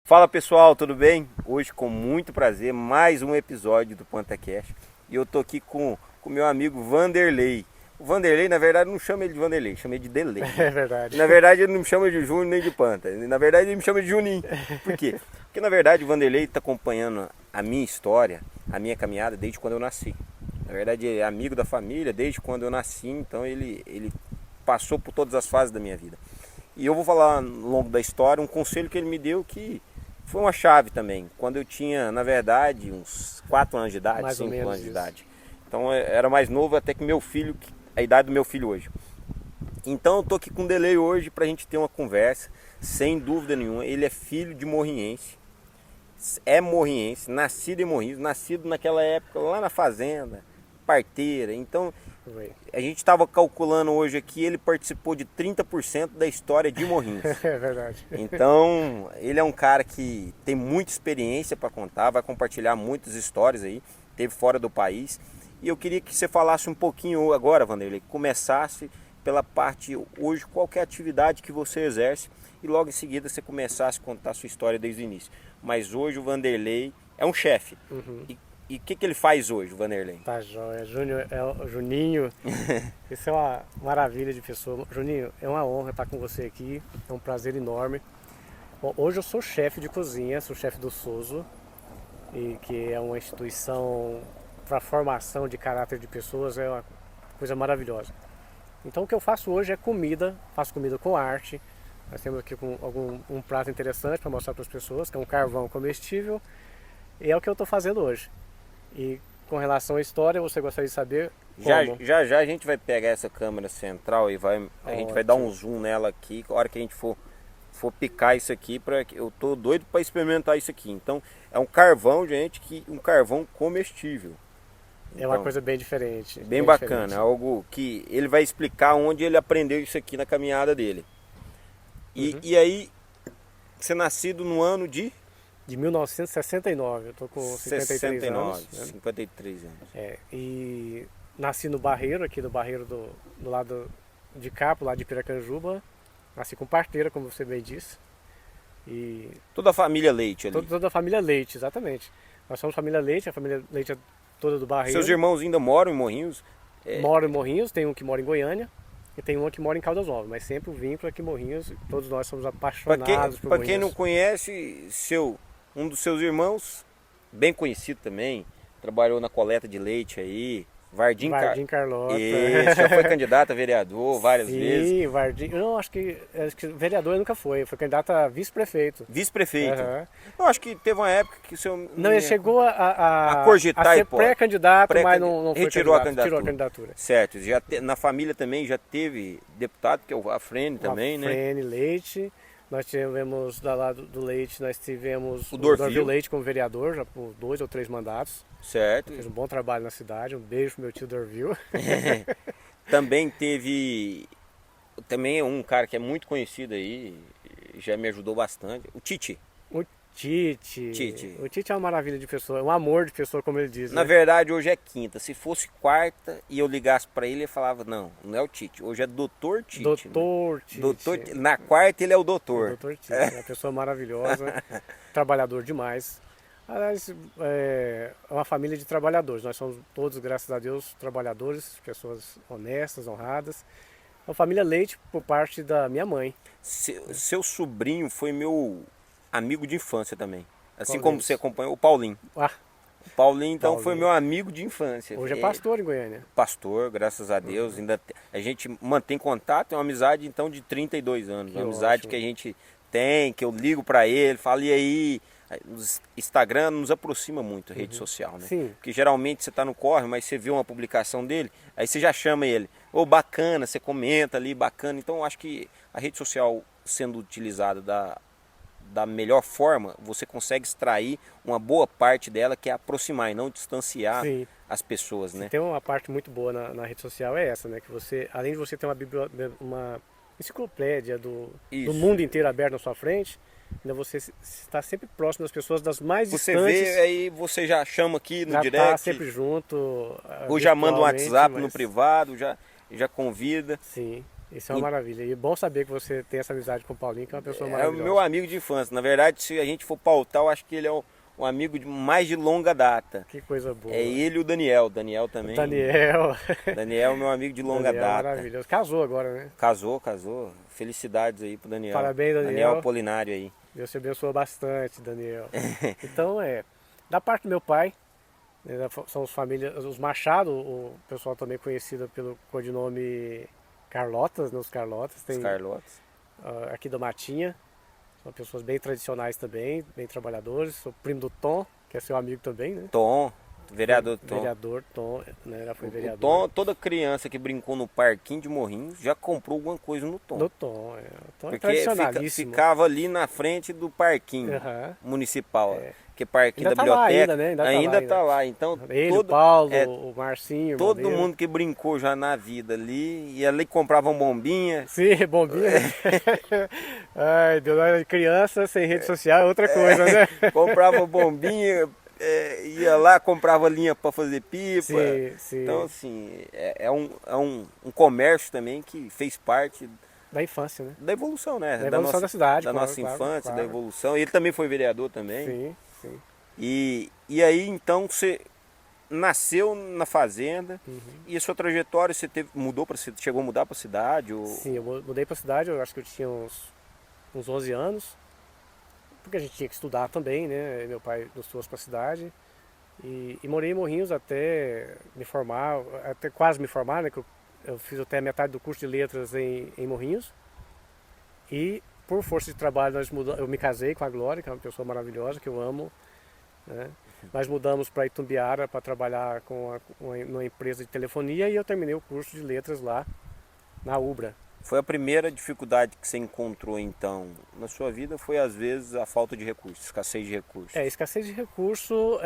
Fala pessoal, tudo bem? Hoje com muito prazer, mais um episódio do PantaCast. E eu tô aqui com o meu amigo Vanderlei. O Vanderlei, na verdade, não chama ele de Vanderlei, chama ele de Delei. É verdade. Na verdade, ele não me chama de Júnior nem de Panta. Na verdade, ele me chama de Juninho. Por quê? Porque, na verdade, o Vanderlei está acompanhando a minha história, a minha caminhada desde quando eu nasci. Na verdade, ele é amigo da família desde quando eu nasci, então ele passou por todas as fases da minha vida. E eu vou falar ao longo da história um conselho que ele me deu que foi uma chave também. Quando eu tinha, na verdade, uns 4 anos de idade, Mais ou 5 menos anos de isso. idade. Então eu era mais novo até que meu filho, a idade do meu filho hoje. Então eu tô aqui com o Delei hoje pra gente ter uma conversa, sem dúvida nenhuma. Ele é filho de morriense, é morriense, nascido em Morrinhos, nascido naquela época lá na fazenda, parteira. Então a gente estava calculando hoje aqui, ele participou de 30% da história de Morrinhos. É verdade. Então, ele é um cara que tem muita experiência para contar, vai compartilhar muitas histórias aí, teve fora do país. E eu queria que você falasse um pouquinho agora, Vanderlei, começasse pela parte hoje, qual que é a atividade que você exerce e logo em seguida você começasse a contar a sua história desde o início. Mas hoje o Vanderlei é um chefe. E o que ele faz hoje, o Vanderlei? Tá jóia. Júnior, o Juninho, isso é uma maravilha de pessoa. Juninho, é uma honra estar com você aqui, é um prazer enorme. Bom, hoje eu sou chefe de cozinha, sou chefe do Soso, e que é uma instituição para formação de caráter de pessoas, é uma coisa maravilhosa. Então o que eu faço hoje é comida, faço comida com arte. Nós temos aqui um prato interessante para mostrar para as pessoas, que é um carvão comestível, e é o que eu estou fazendo hoje. E com relação à história, você gostaria de saber como? Já a gente vai pegar essa câmera central e a gente vai dar um zoom nela aqui, a hora que a gente for picar isso aqui, eu tô doido para experimentar isso aqui. Então é um carvão, gente, um carvão comestível. É uma Então, coisa bem diferente. bem bacana, diferente. algo que ele vai explicar onde ele aprendeu isso aqui na caminhada dele. E aí, você é nascido no ano de De 1969, eu tô com 53 anos. Né? 53 anos. E nasci no Barreiro, aqui do Barreiro do lado de cá, pro lado de Piracanjuba. Nasci com parteira, como você bem disse. E Toda a família Leite ali. toda a família Leite, exatamente. Nós somos família Leite, a família Leite é toda do Barreiro. Seus irmãos ainda moram em Morrinhos? Moram em Morrinhos, tem um que mora em Goiânia e tem um que mora em Caldas Novas, mas sempre o vínculo aqui em Morrinhos, todos nós somos apaixonados por Para quem não Morrinhos. conhece, um dos seus irmãos, bem conhecido também, trabalhou na coleta de leite aí, Vardim Carlota. Isso, já foi candidato a vereador várias vezes. Sim, Vardim. Não, acho que vereador nunca foi candidato a vice-prefeito. Vice-prefeito. Uhum. Eu acho que teve uma época que o seu... Não, ele chegou a cogitar a ser hipótese. pré-candidato, mas não foi retirou a candidato, tirou a candidatura. Certo, na família também já teve deputado, que é o Afrene também, né? Afrene Leite. Nós tivemos, do lado do Leite, nós tivemos o Dorvil Leite como vereador, já por 2 ou 3 mandatos. Certo. Fez um bom trabalho na cidade. Um beijo pro meu tio Dorvil. Também teve... Também é um cara que é muito conhecido aí, já me ajudou bastante. O Tite. O Tite. O Tite é uma maravilha de pessoa, um amor de pessoa, como ele diz. Na né? verdade, hoje é quinta. Se fosse quarta e eu ligasse pra ele, ele falava, não é o Tite. Hoje é Doutor Tite. Doutor Tite. Na quarta ele é o doutor. Doutor Tite, é uma pessoa maravilhosa, trabalhador demais. Aliás, é uma família de trabalhadores. Nós somos todos, graças a Deus, trabalhadores, pessoas honestas, honradas. Uma família Leite por parte da minha mãe. Seu sobrinho foi meu amigo de infância também. Assim Qual como deles? você acompanhou, o Paulinho. Ah, O Paulinho, então, Paulinho. foi meu amigo de infância. hoje é pastor em Goiânia. Pastor, graças a Deus. A gente mantém contato, é uma amizade, então, de 32 anos. Que Uma amizade ótimo. que a gente tem, que eu ligo pra ele, falo, e aí... Instagram nos aproxima muito, a rede social, né? Sim. Porque geralmente você tá no corre, mas você vê uma publicação dele, aí você já chama ele. Ô, bacana, você comenta ali, bacana. Então eu acho que a rede social sendo utilizada da melhor forma, você consegue extrair uma boa parte dela, que é aproximar e não distanciar Sim. as pessoas, né? Tem uma parte muito boa na rede social, é essa, né? Que você, além de você ter uma enciclopédia do Isso. mundo inteiro aberto na sua frente, ainda você está sempre próximo das pessoas das mais Você distantes. vê, aí você já chama aqui no já direct, tá sempre junto. ou já manda um virtualmente, WhatsApp no mas- privado, já convida. Sim. Isso é uma maravilha. E é bom saber que você tem essa amizade com o Paulinho, que é uma pessoa É o maravilhosa. meu amigo de infância. Na verdade, se a gente for pautar, eu acho que ele é um amigo mais de longa data. Que coisa boa. É ele e o Daniel. Daniel também. Daniel. Daniel é meu amigo de longa Daniel é data. maravilhoso. Casou agora, né? Casou. Felicidades aí pro Daniel. Parabéns, Daniel. Daniel Apolinário aí. Deus te abençoa bastante, Daniel. Então, da parte do meu pai, né, são os Machado, o pessoal também conhecido pelo codinome Carlotas, né, os Carlotas. Tem Os Carlotes. aqui da Matinha, são pessoas bem tradicionais também, bem trabalhadores. Sou primo do Tom, que é seu amigo também, né? Tom, vereador Tom. Vereador Tom, né? Já foi O vereador. Tom, toda criança que brincou no parquinho de Morrinhos já comprou alguma coisa no Tom. Do Tom, o Tom é Porque tradicionalíssimo. ficava ali na frente do parquinho Aham. municipal. É. Que é parquinho Ainda da tá lá biblioteca. ainda, né? Ainda tá lá. Então, Ele, o Paulo, é, o Marcinho, o todo irmão dele. mundo que brincou já na vida ali, ia ali comprava uma bombinha. Sim, bombinha. Ai, Deus, criança sem rede social é outra coisa, né? Comprava bombinha, ia lá, comprava linha para fazer pipa. Sim. Então, assim, é um comércio também que fez parte Da infância, né? da evolução, né? Da evolução da cidade, da claro, nossa claro, infância, claro. da evolução. Ele também foi vereador também. Sim. E aí, então, você nasceu na fazenda e a sua trajetória, você chegou a mudar para a cidade? Ou... Sim, eu mudei pra cidade, eu acho que eu tinha uns 11 anos, porque a gente tinha que estudar também, né? Meu pai nos trouxe pra cidade e morei em Morrinhos até me formar, até quase me formar, né? Que eu fiz até a metade do curso de letras em Morrinhos e por força de trabalho eu me casei com a Glória, que é uma pessoa maravilhosa, que eu amo, né? Nós mudamos para Itumbiara para trabalhar com uma empresa de telefonia e eu terminei o curso de letras lá na Ubra. Foi a primeira dificuldade que você encontrou, então, na sua vida, foi às vezes a falta de recursos, escassez de recursos. Escassez de recurso,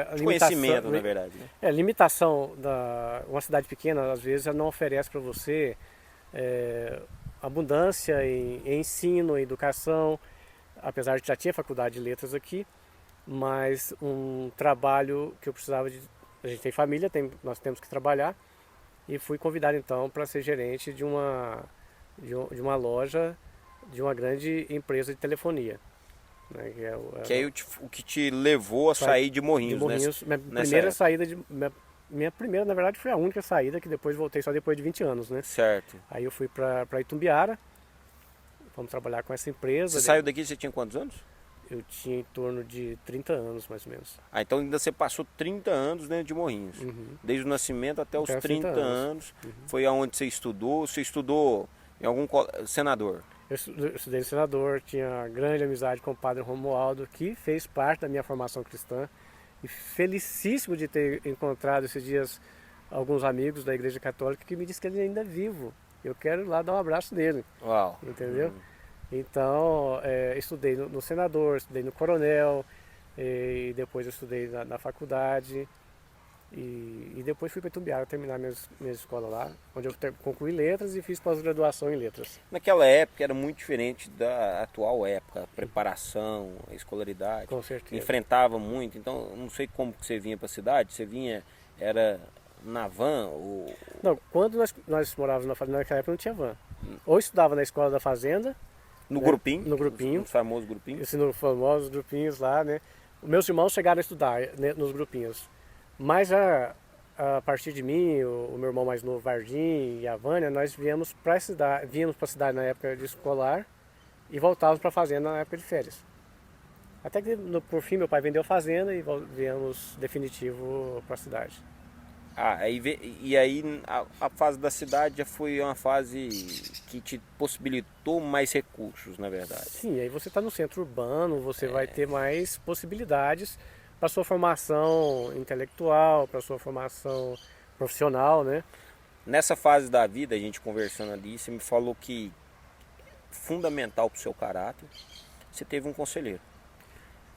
a De limitação, conhecimento, na verdade. Né? Limitação uma cidade pequena, às vezes, ela não oferece para você abundância em ensino, em educação, apesar de já tinha faculdade de letras aqui, mas um trabalho que eu precisava de... A gente tem família, nós temos que trabalhar, e fui convidado então para ser gerente de uma loja de uma grande empresa de telefonia. Né, que aí o que te levou a sair de Morrinhos, minha primeira, na verdade, foi a única saída, que depois voltei só depois de 20 anos, né? Certo. Aí eu fui para Itumbiara, vamos trabalhar com essa empresa. Você saiu daqui, você tinha quantos anos? Eu tinha em torno de 30 anos, mais ou menos. Então ainda você passou 30 anos dentro de Morrinhos. Desde o nascimento até os 30 anos. Foi aonde você estudou? Você estudou em algum senador? Eu estudei no senador, tinha grande amizade com o padre Romualdo, que fez parte da minha formação cristã. E felicíssimo de ter encontrado esses dias alguns amigos da Igreja Católica que me disse que ele ainda é vivo. Eu quero ir lá dar um abraço nele. Uau! Entendeu? Então, estudei no senador, estudei no coronel, e depois eu estudei na faculdade. E depois fui para Itumbiara terminar minha escola lá, onde eu concluí letras e fiz pós-graduação em letras. Naquela época era muito diferente da atual época, a preparação, a escolaridade. Com certeza. Enfrentava muito, então não sei como que você vinha para a cidade, era na van? Ou... Não, quando nós morávamos na fazenda, naquela época não tinha van. Ou estudava na escola da fazenda. No né? grupinho? No grupinho. Nos famosos grupinhos? Nos famosos grupinhos lá, né? Meus irmãos chegaram a estudar, né, nos grupinhos. Mas a partir de mim, o meu irmão mais novo, Vardim, e a Vânia, nós viemos para a cidade na época de escolar e voltávamos para a fazenda na época de férias. Até que, por fim, meu pai vendeu a fazenda e viemos definitivo para a cidade. E aí a fase da cidade já foi uma fase que te possibilitou mais recursos, na verdade. Sim, aí você está no centro urbano, você vai ter mais possibilidades para sua formação intelectual, para sua formação profissional, né? Nessa fase da vida, a gente conversando ali, você me falou que fundamental para o seu caráter, você teve um conselheiro,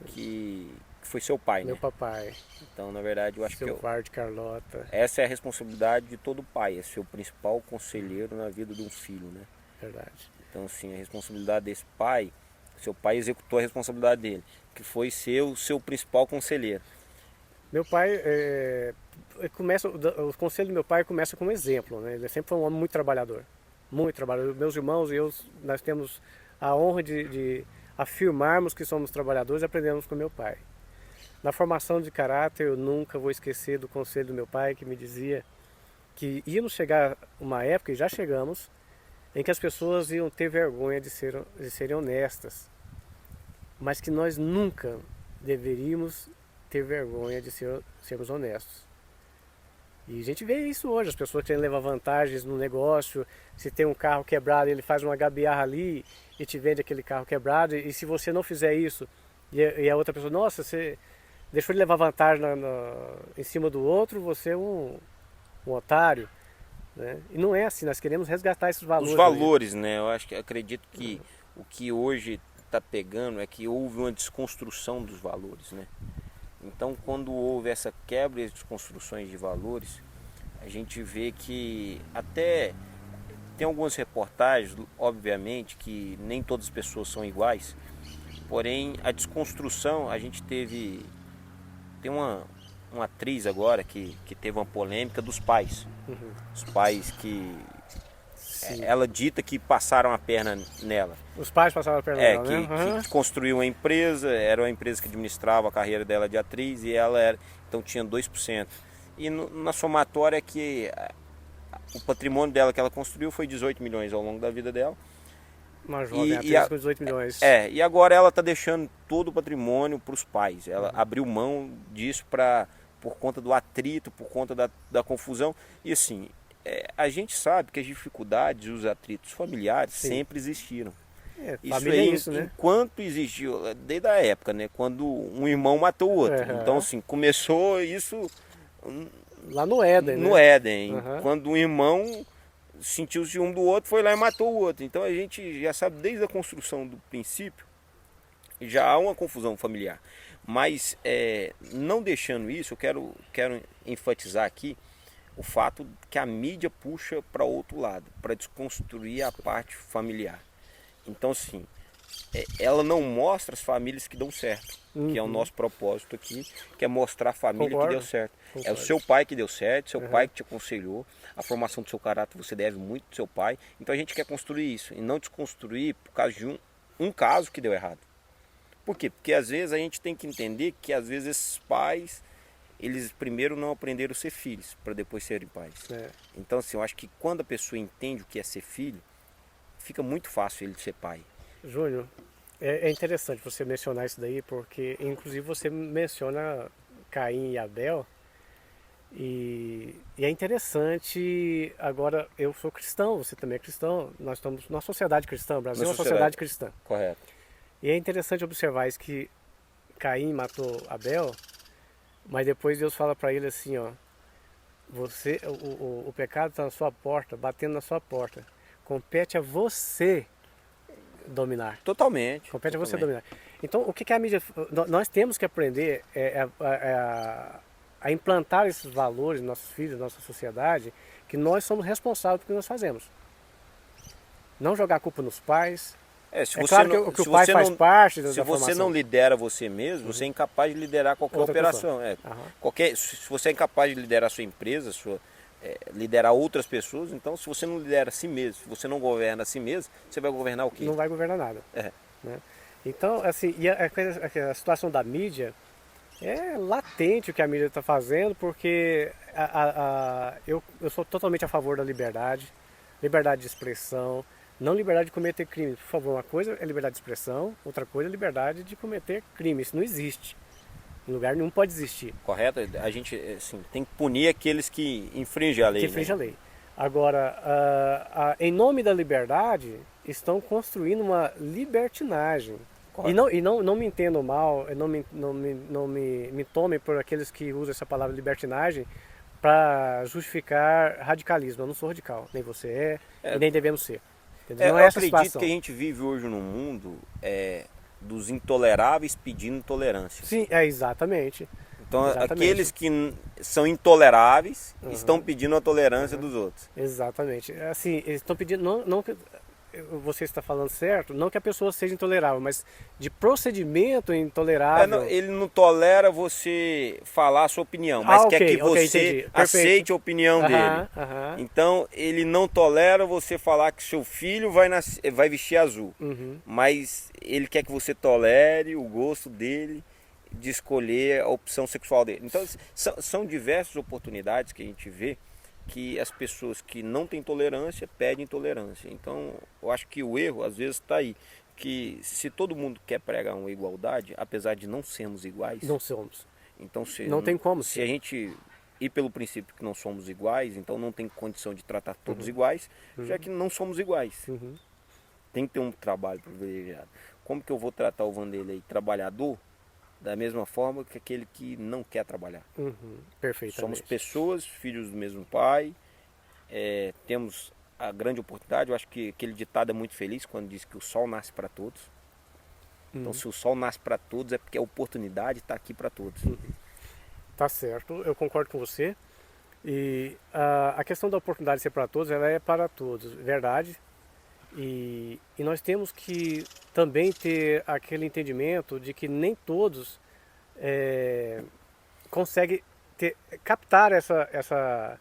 que foi seu pai, Meu né? papai. Então, na verdade, eu acho que Varde Carlota. essa é a responsabilidade de todo pai, é ser o principal conselheiro na vida de um filho, né? Verdade. Então, assim, a responsabilidade desse pai, seu pai executou a responsabilidade dele, que foi ser o seu principal conselheiro. Meu pai, o conselho do meu pai começa com um exemplo, né? Ele sempre foi um homem muito trabalhador. muito trabalhador. Meus irmãos e eu, nós temos a honra de afirmarmos que somos trabalhadores e aprendemos com meu pai. Na formação de caráter, eu nunca vou esquecer do conselho do meu pai, que me dizia que íamos chegar uma época, e já chegamos, em que as pessoas iam ter vergonha de serem honestas, mas que nós nunca deveríamos ter vergonha de sermos honestos. E a gente vê isso hoje, as pessoas querem levar vantagens no negócio. Se tem um carro quebrado, ele faz uma gambiarra ali e te vende aquele carro quebrado, e se você não fizer isso, e a outra pessoa, nossa, você deixou de levar vantagem em cima do outro, você é um otário. Né? E não é assim, nós queremos resgatar esses valores. Os valores, né? Eu acredito que o que hoje está pegando é que houve uma desconstrução dos valores, né? Então, quando houve essa quebra e desconstruções de valores, a gente vê que até tem algumas reportagens, obviamente, que nem todas as pessoas são iguais, porém a desconstrução, a gente tem uma atriz agora que teve uma polêmica dos pais. Os pais que ela dita que passaram a perna nela. Os pais passaram a perna nela, né? Que construiu uma empresa, era uma empresa que administrava a carreira dela de atriz e então tinha 2%. E na somatória que o patrimônio dela que ela construiu foi 18 milhões ao longo da vida dela. Uma jovem atriz com 18 milhões. E agora ela está deixando todo o patrimônio para os pais. Ela abriu mão disso por conta do atrito, por conta da confusão. E assim, a gente sabe que as dificuldades e os atritos familiares sempre existiram. Isso aí, né? Enquanto existiu, desde a época, né, quando um irmão matou o outro. Então, assim, começou isso lá no Éden. No Éden, quando um irmão sentiu o ciúme do outro, foi lá e matou o outro. Então a gente já sabe desde a construção do princípio, já há uma confusão familiar. Mas não deixando isso, eu quero enfatizar aqui o fato que a mídia puxa para outro lado, para desconstruir a parte familiar. Então, assim, ela não mostra as famílias que dão certo, que é o nosso propósito aqui, que é mostrar a família que deu certo. É o seu pai que deu certo, seu pai que te aconselhou, a formação do seu caráter você deve muito do seu pai. Então a gente quer construir isso e não desconstruir por causa de um caso que deu errado. Por quê? Porque às vezes a gente tem que entender que às vezes esses pais, eles primeiro não aprenderam a ser filhos, para depois serem pais. Então assim, eu acho que quando a pessoa entende o que é ser filho, fica muito fácil ele ser pai. Júnior, é interessante você mencionar isso daí, porque inclusive você menciona Caim e Abel, e é interessante. Agora, eu sou cristão, você também é cristão, nós estamos numa sociedade cristã, o Brasil é uma sociedade cristã. Correto. E é interessante observar isso, que Caim matou Abel, mas depois Deus fala para ele assim, ó, o pecado está na sua porta, batendo na sua porta, compete a você dominar. Totalmente. Compete a você dominar. Então, o que a mídia... Nós temos que aprender a implantar esses valores nos nossos filhos, na nossa sociedade, que nós somos responsáveis pelo que nós fazemos. Não jogar a culpa nos pais. Claro que o pai faz parte da formação. Se você não lidera você mesmo, você é incapaz de liderar qualquer operação. Se você é incapaz de liderar a sua empresa, liderar outras pessoas, então se você não lidera a si mesmo, se você não governa a si mesmo, você vai governar o quê? Não vai governar nada. Né? Então, assim, e a situação da mídia é latente o que a mídia está fazendo, porque eu sou totalmente a favor da liberdade de expressão, não liberdade de cometer crime. Por favor, uma coisa é liberdade de expressão, outra coisa é liberdade de cometer crime. Isso não existe. Em lugar nenhum pode existir. Correto? A gente assim, tem que punir aqueles que infringem a lei. Que infringem a lei. Agora, em nome da liberdade, estão construindo uma libertinagem. E não me entendam mal, não me tomem por aqueles que usam essa palavra libertinagem para justificar radicalismo. Eu não sou radical, nem você e nem devemos ser. Não eu acredito que a gente vive hoje num mundo dos intoleráveis pedindo tolerância. Sim, exatamente. Então, aqueles que são intoleráveis estão pedindo a tolerância dos outros. Exatamente. Assim, eles estão pedindo... você está falando certo, não que a pessoa seja intolerável, mas de procedimento intolerável. Ele não tolera você falar a sua opinião, mas quer que você aceite a opinião dele. Então, ele não tolera você falar que seu filho vai vestir azul, mas ele quer que você tolere o gosto dele de escolher a opção sexual dele. Então, são diversas oportunidades que a gente vê que as pessoas que não têm tolerância pedem tolerância. Então, eu acho que o erro, às vezes, está aí. Que se todo mundo quer pregar uma igualdade, apesar de não sermos iguais... Não somos. Então, não tem como. Se a gente ir pelo princípio que não somos iguais, então não tem condição de tratar todos iguais, já que não somos iguais. Tem que ter um trabalho privilegiado. Como que eu vou tratar o Vanderlei trabalhador da mesma forma que aquele que não quer trabalhar? Perfeitamente. Somos pessoas, filhos do mesmo pai, temos a grande oportunidade. Eu acho que aquele ditado é muito feliz quando diz que o sol nasce para todos. Então, se o sol nasce para todos, é porque a oportunidade está aqui para todos. Tá certo, eu concordo com você. E a questão da oportunidade ser para todos, ela é para todos, verdade. E nós temos que também ter aquele entendimento de que nem todos conseguem captar essa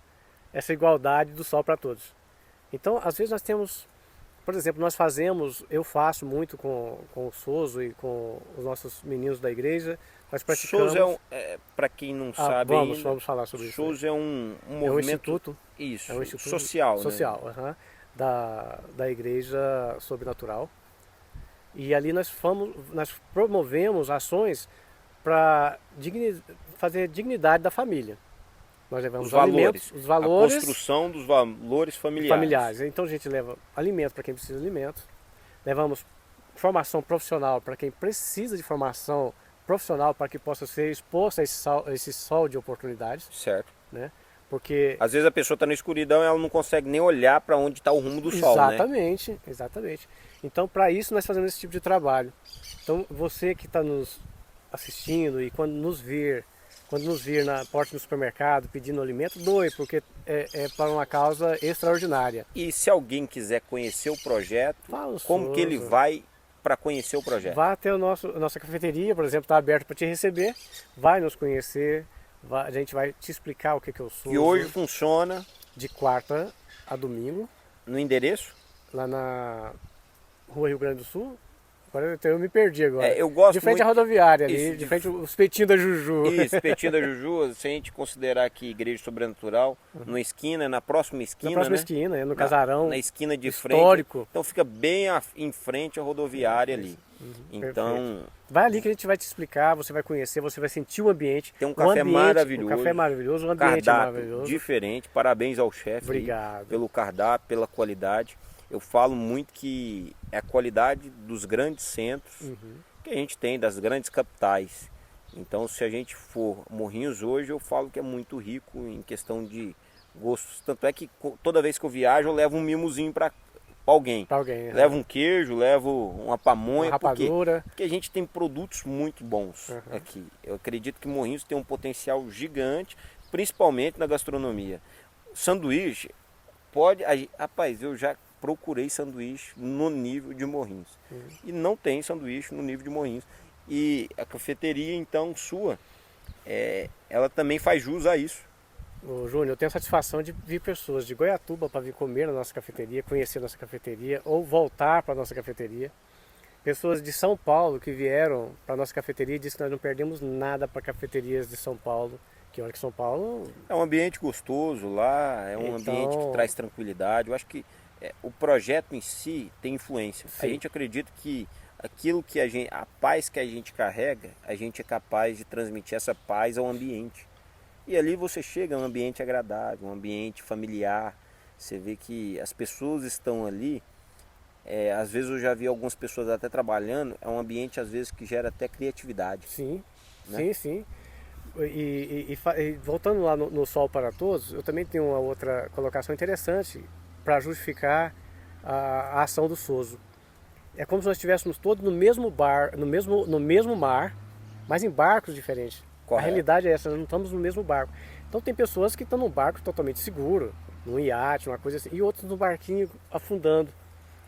igualdade do sol para todos. Então, às vezes nós temos, por exemplo, eu faço muito com o Soso e com os nossos meninos da igreja. Nós praticamos... Soso para quem não sabe, vamos falar sobre isso. Soso é um movimento... É um instituto. Isso, é um instituto social. Social, né? Da Igreja Sobrenatural. E ali nós promovemos ações para fazer dignidade da família. Nós levamos os valores, a construção dos valores familiares. Então a gente leva alimento para quem precisa de alimento, levamos formação profissional para quem precisa de formação profissional para que possa ser exposto a esse sol de oportunidades. Certo. Né? Porque às vezes a pessoa está na escuridão e ela não consegue nem olhar para onde está o rumo do sol, né? Exatamente. Então, para isso nós fazemos esse tipo de trabalho. Então, você que está nos assistindo e quando nos vir na porta do supermercado pedindo alimento, doe, porque é para uma causa extraordinária. E se alguém quiser conhecer o projeto, como que ele vai para conhecer o projeto? Vá até a nossa cafeteria, por exemplo, está aberta para te receber, vai nos conhecer, a gente vai te explicar o que eu sou. E hoje funciona de quarta a domingo. No endereço? Lá na Rua Rio Grande do Sul. Agora eu me perdi agora. Eu gosto de frente muito... à rodoviária ali, de frente aos Petinhos da Juju. Isso, Petinho da Juju, se a gente considerar que Igreja Sobrenatural, na esquina, na próxima esquina, na próxima esquina, no casarão. Na esquina de histórico. Frente. Então fica bem em frente à rodoviária ali. Então... Perfeito. Vai ali que a gente vai te explicar, você vai conhecer, você vai sentir o ambiente. Tem um café maravilhoso. Um café maravilhoso, um ambiente maravilhoso. Diferente. Parabéns ao chefe. Obrigado. Pelo cardápio, pela qualidade. Eu falo muito que é a qualidade dos grandes centros que a gente tem, das grandes capitais. Então, se a gente for Morrinhos hoje, eu falo que é muito rico em questão de gostos. Tanto é que toda vez que eu viajo, eu levo um mimozinho para alguém. Levo um queijo, levo uma pamonha. Uma rapadura. Porque a gente tem produtos muito bons aqui. Eu acredito que Morrinhos tem um potencial gigante, principalmente na gastronomia. Sanduíche, rapaz, eu já procurei sanduíche no nível de Morrinhos. E não tem sanduíche no nível de Morrinhos. E a cafeteria, então, sua, ela também faz jus a isso. Ô, Júnior, eu tenho a satisfação de vir pessoas de Goiatuba para vir comer na nossa cafeteria, conhecer a nossa cafeteria ou voltar para a nossa cafeteria. Pessoas de São Paulo que vieram para a nossa cafeteria e disseram que nós não perdemos nada para cafeterias de São Paulo. Que olha que São Paulo... É um ambiente gostoso lá, é um ambiente que traz tranquilidade. Eu acho que o projeto em si tem influência. Sim. A gente acredita que aquilo que a paz que a gente carrega, a gente é capaz de transmitir essa paz ao ambiente. E ali você chega a um ambiente agradável, um ambiente familiar. Você vê que as pessoas estão ali. Às vezes eu já vi algumas pessoas até trabalhando. É um ambiente às vezes que gera até criatividade. Sim, né? sim. E voltando lá no Sol para Todos, eu também tenho uma outra colocação interessante para justificar a ação do Soso. É como se nós estivéssemos todos no mesmo no mesmo mar, mas em barcos diferentes. Correto. A realidade é essa, nós não estamos no mesmo barco. Então tem pessoas que estão num barco totalmente seguro, num iate, uma coisa assim, e outros no barquinho afundando.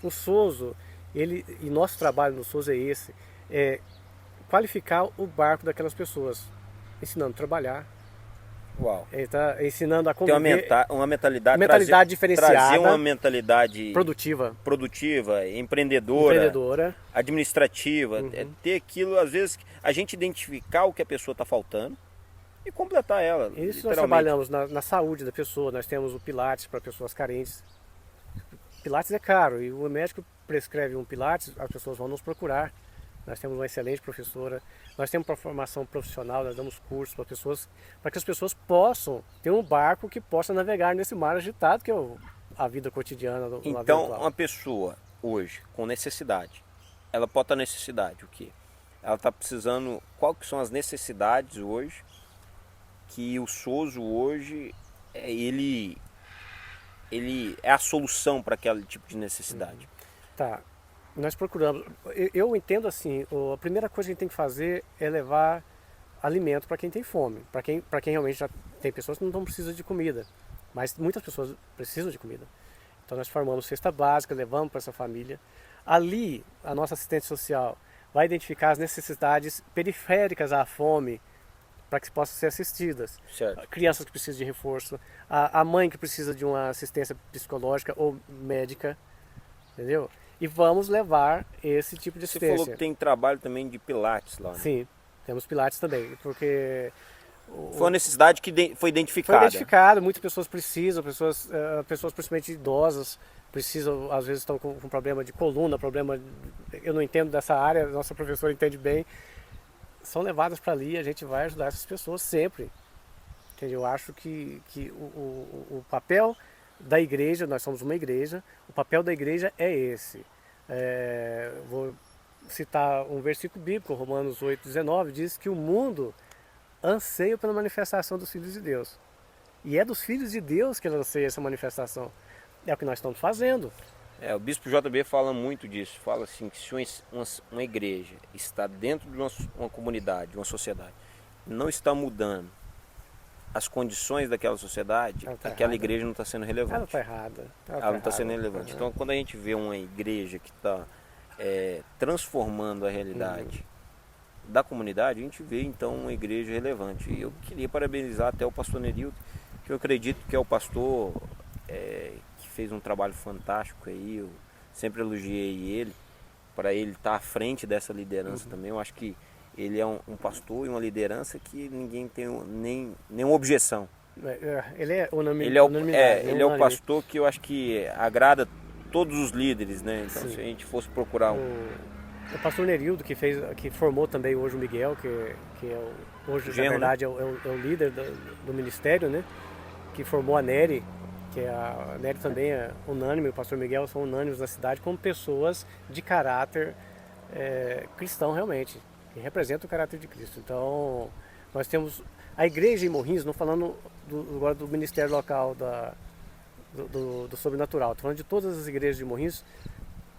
O SOSO, e nosso trabalho no SOSO é esse, é qualificar o barco daquelas pessoas, ensinando a trabalhar. Uau. Ele está ensinando a Tem uma, conviver, uma mentalidade, mentalidade diferenciada, trazer uma mentalidade produtiva, empreendedora, administrativa, ter aquilo, às vezes, a gente identificar o que a pessoa está faltando e completar ela. Isso nós trabalhamos na saúde da pessoa, nós temos o Pilates para pessoas carentes. Pilates é caro e o médico prescreve um Pilates, as pessoas vão nos procurar. Nós temos uma excelente professora, nós temos uma formação profissional, nós damos cursos para pessoas, para que as pessoas possam ter um barco que possa navegar nesse mar agitado que é a vida cotidiana do Então, virtual. uma pessoa hoje com necessidade, ela pode estar necessidade, o quê? Ela está precisando, quais que são as necessidades hoje que o SOSO hoje, ele é a solução para aquele tipo de necessidade? Tá. Nós procuramos, eu entendo assim, a primeira coisa que a gente tem que fazer é levar alimento para quem tem fome, para quem realmente já tem pessoas que não precisam de comida, mas muitas pessoas precisam de comida. Então nós formamos cesta básica, levamos para essa família. Ali, a nossa assistente social vai identificar as necessidades periféricas à fome para que possam ser assistidas. Certo. Crianças que precisam de reforço, a mãe que precisa de uma assistência psicológica ou médica, entendeu? E vamos levar esse tipo de assistência. Você falou que tem trabalho também de Pilates lá, né? Sim, temos Pilates também, porque... Foi uma necessidade que foi identificada. Foi identificada, muitas pessoas precisam, pessoas principalmente idosas, precisam, às vezes estão com problema de coluna, eu não entendo dessa área, nossa professora entende bem, são levadas para ali e a gente vai ajudar essas pessoas sempre. Entendeu? Eu acho que o papel da igreja, nós somos uma igreja, o papel da igreja é esse. Vou citar um versículo bíblico, Romanos 8,19, diz que o mundo anseia pela manifestação dos filhos de Deus. E é dos filhos de Deus que ele anseia essa manifestação. É o que nós estamos fazendo. O bispo JB fala muito disso, fala assim que se uma igreja está dentro de uma comunidade, uma sociedade, não está mudando as condições daquela sociedade, aquela igreja não está sendo relevante. Ela está errada. Ela não está sendo relevante. Então, quando a gente vê uma igreja que está transformando a realidade da comunidade, a gente vê então uma igreja relevante. E eu queria parabenizar até o pastor Nerildo, que eu acredito que é o pastor que fez um trabalho fantástico aí. Eu sempre elogiei ele, para ele estar à frente dessa liderança também. Eu acho que ele é um pastor e uma liderança que ninguém tem nenhuma objeção. Ele é ele é o pastor que eu acho que agrada todos os líderes, né? Então, sim, se a gente fosse procurar o pastor Nerildo, que formou também hoje o Miguel, que hoje na verdade é o líder do ministério, né? Que formou a Nery, que a Nery também é unânime, o pastor Miguel são unânimes na cidade como pessoas de caráter cristão realmente, que representam o caráter de Cristo. Então, nós temos a igreja em Morrinhos, não falando agora do ministério local do sobrenatural, estou falando de todas as igrejas de Morrinhos.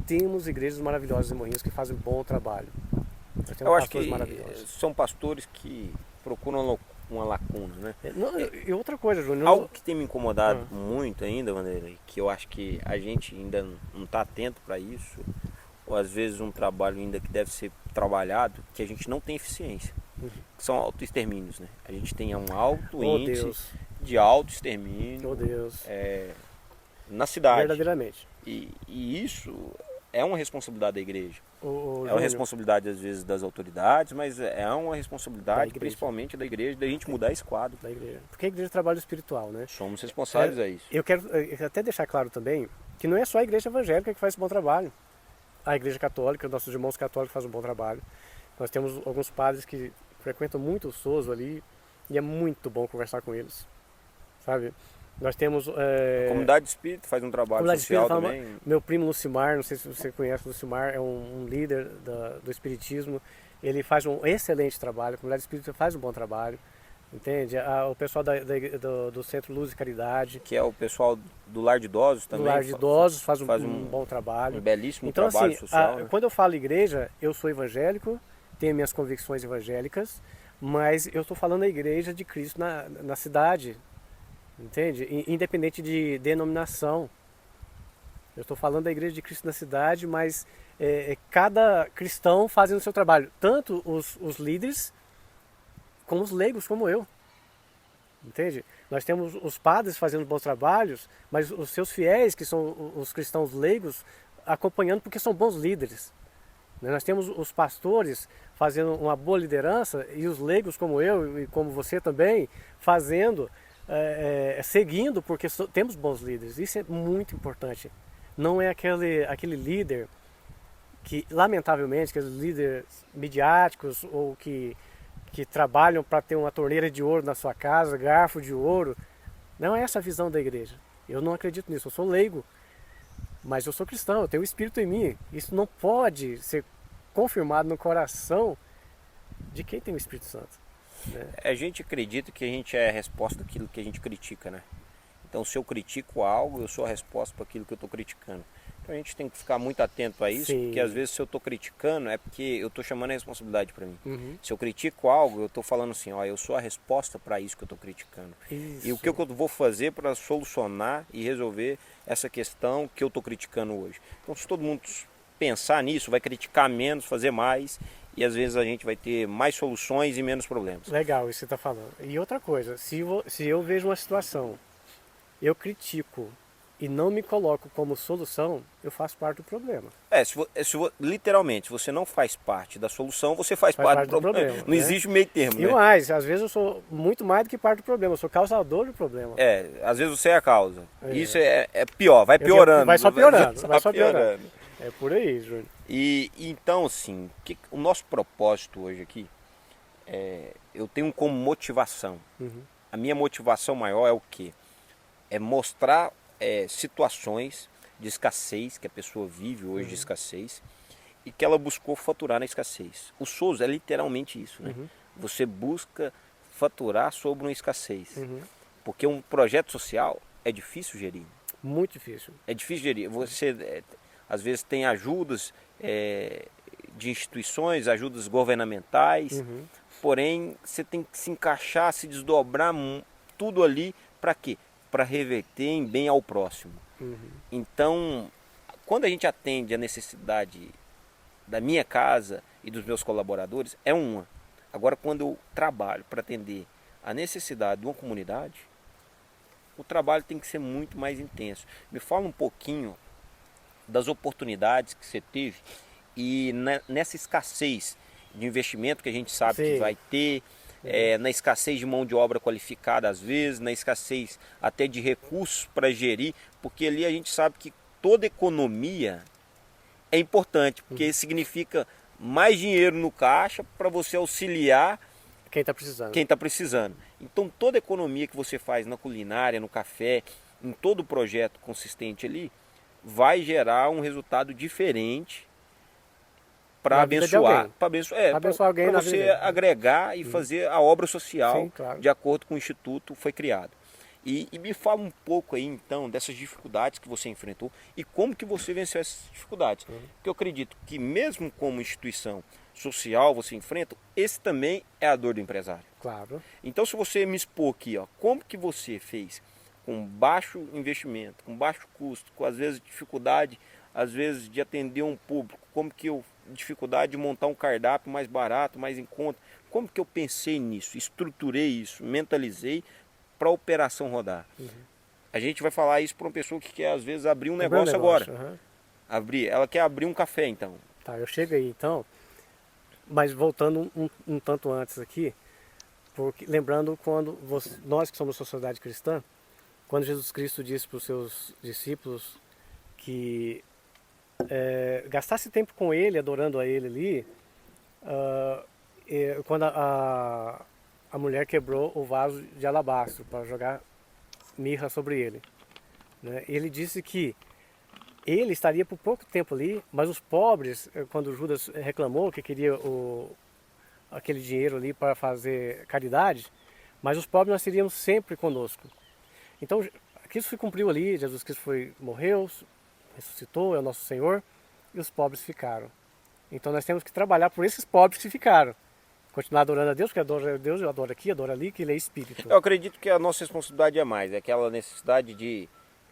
Temos igrejas maravilhosas em Morrinhos que fazem bom trabalho. Eu acho que são pastores que procuram uma lacuna, né? E outra coisa, Júnior... Algo que tem me incomodado muito ainda, Vanderlei, que eu acho que a gente ainda não está atento para isso, ou às vezes um trabalho ainda que deve ser trabalhado, que a gente não tem eficiência. Que são autoextermínios, né? A gente tem um alto índice de autoextermínio na cidade. Verdadeiramente. E isso é uma responsabilidade da igreja. É uma responsabilidade às vezes das autoridades, mas é uma responsabilidade principalmente da igreja, da gente mudar esse quadro. Da igreja. Porque a igreja é trabalho espiritual, né? Somos responsáveis a isso. Eu quero até deixar claro também que não é só a igreja evangélica que faz esse bom trabalho. A igreja católica, nossos irmãos católicos fazem um bom trabalho. Nós temos alguns padres que frequentam muito o SOSO ali e é muito bom conversar com eles, sabe? Nós temos... A Comunidade Espírita faz um trabalho social também. Meu primo Lucimar, não sei se você conhece, o Lucimar é um líder do Espiritismo. Ele faz um excelente trabalho, a Comunidade Espírita faz um bom trabalho, entende? O pessoal do Centro Luz e Caridade. Que é o pessoal do Lar de Idosos também. Do Lar de Idosos faz um bom trabalho. Um belíssimo então, trabalho assim, social. Né? Quando eu falo igreja, eu sou evangélico, tenho minhas convicções evangélicas, mas eu estou falando da igreja de Cristo na cidade. Entende? Independente de denominação. Eu estou falando da Igreja de Cristo na cidade, mas cada cristão fazendo o seu trabalho. Tanto os líderes, como os leigos, como eu. Entende? Nós temos os padres fazendo bons trabalhos, mas os seus fiéis, que são os cristãos leigos, acompanhando porque são bons líderes. Nós temos os pastores fazendo uma boa liderança e os leigos como eu e como você também fazendo, seguindo porque temos bons líderes. Isso é muito importante. Não é aquele líder que, lamentavelmente, aqueles líderes midiáticos ou que trabalham para ter uma torneira de ouro na sua casa, garfo de ouro. Não é essa a visão da igreja. Eu não acredito nisso, eu sou leigo. Mas eu sou cristão, eu tenho o Espírito em mim. Isso não pode ser confirmado no coração de quem tem o Espírito Santo. Né? A gente acredita que a gente é a resposta daquilo que a gente critica, né? Então, se eu critico algo, eu sou a resposta para aquilo que eu estou criticando. Então, a gente tem que ficar muito atento a isso, Sim. porque às vezes se eu estou criticando é porque eu estou chamando a responsabilidade para mim. Uhum. Se eu critico algo, eu estou falando assim, ó, eu sou a resposta para isso que eu estou criticando. Isso. E o que eu vou fazer para solucionar e resolver essa questão que eu estou criticando hoje. Então, se todo mundo pensar nisso, vai criticar menos, fazer mais, e às vezes a gente vai ter mais soluções e menos problemas. Legal, isso que você está falando. E outra coisa, se eu vejo uma situação, eu critico e não me coloco como solução, eu faço parte do problema. Literalmente, se você não faz parte da solução, você faz parte do problema. Não né? existe meio termo. E né? mais, às vezes eu sou muito mais do que parte do problema, eu sou causador do problema. Às vezes você é a causa. Isso é pior, vai piorando. Vai só piorando, vai só piorando. É por aí, Júnior. E então, assim, o nosso propósito hoje aqui, eu tenho como motivação. Uhum. A minha motivação maior é o quê? É mostrar situações de escassez, que a pessoa vive hoje de escassez, e que ela buscou faturar na escassez. O Souza é literalmente isso, né? Você busca faturar sobre uma escassez. Porque um projeto social é difícil gerir. Muito difícil. É difícil gerir. Você, às vezes, tem ajudas de instituições, ajudas governamentais, porém, você tem que se encaixar, se desdobrar tudo ali, para quê? Para reverter em bem ao próximo. Então, quando a gente atende a necessidade da minha casa e dos meus colaboradores, é uma. Agora, quando eu trabalho para atender a necessidade de uma comunidade, o trabalho tem que ser muito mais intenso. Me fala um pouquinho das oportunidades que você teve e nessa escassez de investimento que a gente sabe que vai ter, na escassez de mão de obra qualificada às vezes, na escassez até de recursos para gerir, porque ali a gente sabe que toda economia é importante, porque significa mais dinheiro no caixa para você auxiliar quem está precisando. Quem está precisando. Então toda economia que você faz na culinária, no café, em todo projeto consistente ali, vai gerar um resultado diferente para abençoar, alguém, para você agregar e fazer a obra social. Sim, claro. De acordo com o instituto foi criado. E me fala um pouco aí então dessas dificuldades que você enfrentou e como que você venceu essas dificuldades. Porque eu acredito que mesmo como instituição social você enfrenta, esse também é a dor do empresário. Claro. Então se você me expor aqui, como que você fez com baixo investimento, com baixo custo, com às vezes dificuldade, às vezes de atender um público, como que eu dificuldade de montar um cardápio mais barato, mais em conta, como que eu pensei nisso, estruturei isso, mentalizei para a operação rodar. A gente vai falar isso para uma pessoa que quer às vezes abrir um negócio agora. Ela quer abrir um café então. Tá, eu chego aí então, mas voltando um tanto antes aqui, porque lembrando quando nós que somos sociedade cristã, quando Jesus Cristo disse para os seus discípulos que gastasse tempo com Ele, adorando a Ele ali, quando a mulher quebrou o vaso de alabastro para jogar mirra sobre ele, né? Ele disse que ele estaria por pouco tempo ali, mas os pobres, quando Judas reclamou que queria aquele dinheiro ali para fazer caridade, mas os pobres nós teríamos sempre conosco. Então, Cristo se cumpriu ali, Jesus Cristo morreu, ressuscitou, é o nosso Senhor, e os pobres ficaram. Então nós temos que trabalhar por esses pobres que ficaram. Continuar adorando a Deus, porque adoro a Deus, eu adoro aqui, adoro ali, que Ele é Espírito. Eu acredito que a nossa responsabilidade é mais, é aquela necessidade de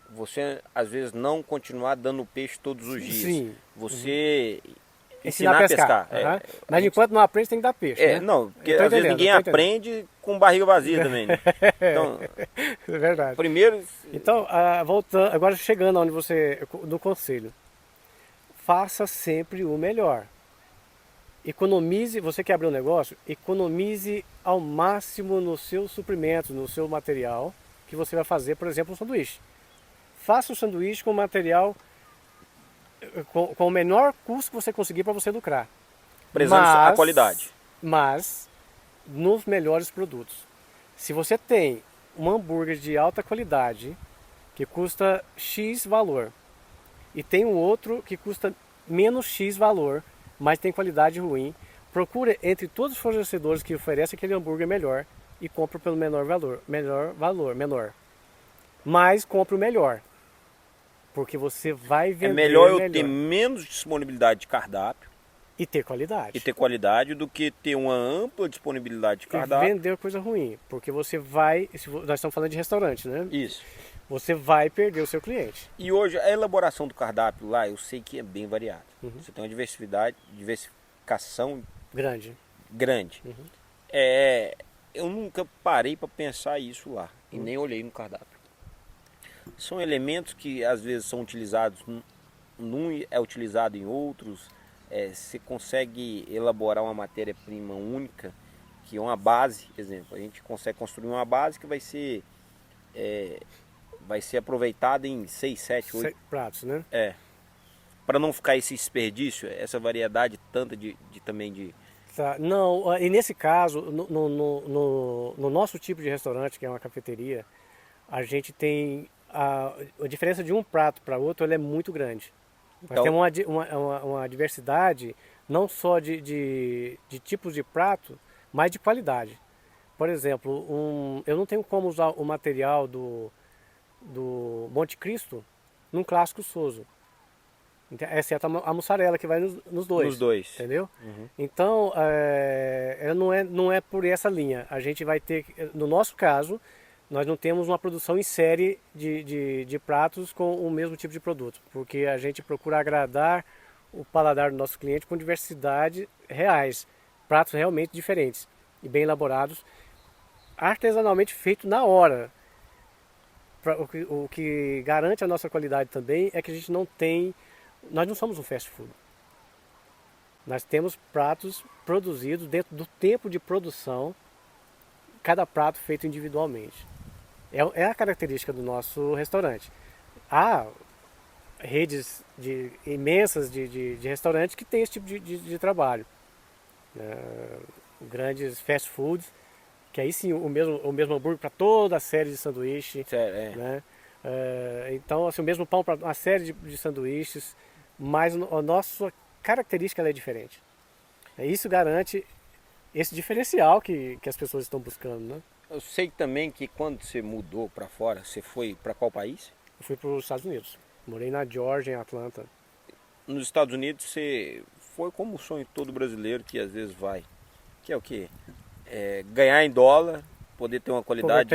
você às vezes não continuar dando peixe todos os dias. Sim. Você Ensinar a pescar. É, Mas enquanto não aprende, tem que dar peixe, né? não, porque Eu tô às vezes entendendo, ninguém eu tô entendendo. aprende com barriga vazia também, né? Então, É verdade. primeiro, Então, voltando, agora chegando onde você, no conselho, faça sempre o melhor. Economize, você que abriu um negócio, economize ao máximo nos seus suprimentos, no seu material que você vai fazer, por exemplo, um sanduíche. Faça o sanduíche com material com o menor custo que você conseguir para você lucrar. prezando a qualidade. Mas nos melhores produtos. Se você tem um hambúrguer de alta qualidade que custa X valor e tem um outro que custa menos X valor, mas tem qualidade ruim, procure entre todos os fornecedores que oferecem aquele hambúrguer melhor e compre pelo menor valor. Mas compre o melhor, porque você vai vender É melhor eu ter menos disponibilidade de cardápio e ter qualidade. e ter qualidade do que ter uma ampla disponibilidade de E cardápio. vender coisa ruim, porque você vai, nós estamos falando de restaurante, né? Isso. Você vai perder o seu cliente. E hoje a elaboração do cardápio lá, eu sei que é bem variada. Você tem uma diversificação Grande. grande. Eu nunca parei para pensar isso lá e nem olhei no cardápio. São elementos que às vezes são utilizados num é utilizado em outros. Você consegue elaborar uma matéria-prima única, que é uma base, por exemplo. A gente consegue construir uma base que vai ser aproveitada em 6, 7, 8 pratos, né? para não ficar esse desperdício, essa variedade tanta também de... Tá. Não, e nesse caso, no nosso tipo de restaurante, que é uma cafeteria, a gente tem a diferença de um prato para outro, ela é muito grande. Nós Então, temos uma diversidade não só de tipos de prato, mas de qualidade. Por exemplo, eu não tenho como usar o material do Monte Cristo num clássico Souza. Exceto a mussarela que vai nos dois. Nos dois. Entendeu? Então, não é por essa linha. A gente vai ter, no nosso caso, nós não temos uma produção em série de pratos com o mesmo tipo de produto. Porque a gente procura agradar o paladar do nosso cliente com diversidade reais. Pratos realmente diferentes e bem elaborados, artesanalmente feito na hora. O que garante a nossa qualidade também é que a gente nós não somos um fast food. Nós temos pratos produzidos dentro do tempo de produção, cada prato feito individualmente. É a característica do nosso restaurante. Há redes imensas de restaurantes que têm esse tipo de trabalho. Grandes fast foods, que aí sim o mesmo hambúrguer para toda a série de sanduíche. Né? Então, assim, o mesmo pão para uma série de sanduíches, mas a nossa característica ela é diferente. Isso garante esse diferencial que as pessoas estão buscando. Né? Eu sei também que quando você mudou para fora, você foi para qual país? Eu fui para os Estados Unidos. Morei na Georgia, em Atlanta. Nos Estados Unidos você foi como o sonho de todo brasileiro que às vezes vai. Que é o quê? Ganhar em dólar, poder ter uma qualidade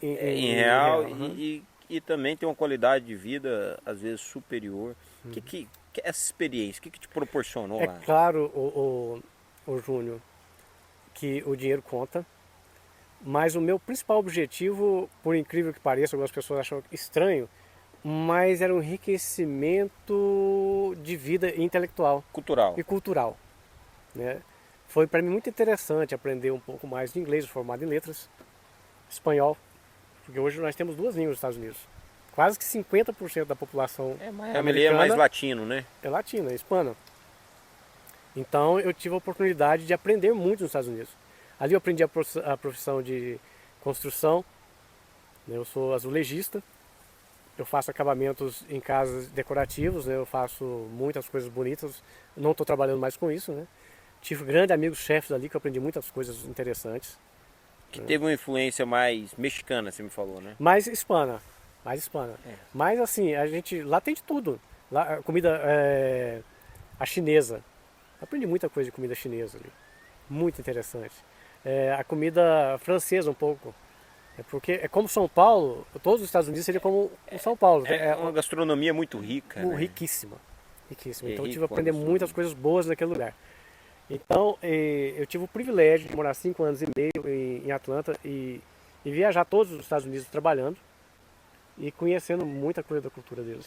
em real e também ter uma qualidade de vida às vezes superior. Que essa experiência, o que te proporcionou lá? É claro, o Júnior, que o dinheiro conta, mas o meu principal objetivo, por incrível que pareça, algumas pessoas acham estranho, mas era um enriquecimento de vida intelectual Cultural. e cultural. Né? Foi para mim muito interessante aprender um pouco mais de inglês, formado em letras, espanhol, porque hoje nós temos duas línguas nos Estados Unidos. Quase que 50% da população americana é mais latino, né? É latina, é hispana. Então eu tive a oportunidade de aprender muito nos Estados Unidos. Ali eu aprendi a profissão de construção. Eu sou azulejista. Eu faço acabamentos em casas decorativos, né? Eu faço muitas coisas bonitas. Não estou trabalhando mais com isso, né? Tive grandes amigos chefes ali que eu aprendi muitas coisas interessantes. Que teve uma influência mais mexicana, você me falou, né? Mais hispana. Mas assim, lá tem de tudo. Lá, a comida a chinesa. Aprendi muita coisa de comida chinesa ali. Muito interessante. A comida francesa um pouco. É porque é como São Paulo, todos os Estados Unidos seria como o São Paulo. É uma gastronomia muito rica, né? Riquíssima. Riquíssima. É Então eu tive rico, que aprender absurdo. muitas coisas boas naquele lugar. Então eu tive o privilégio de morar 5 anos e meio em Atlanta e viajar todos os Estados Unidos trabalhando e conhecendo muita coisa da cultura deles.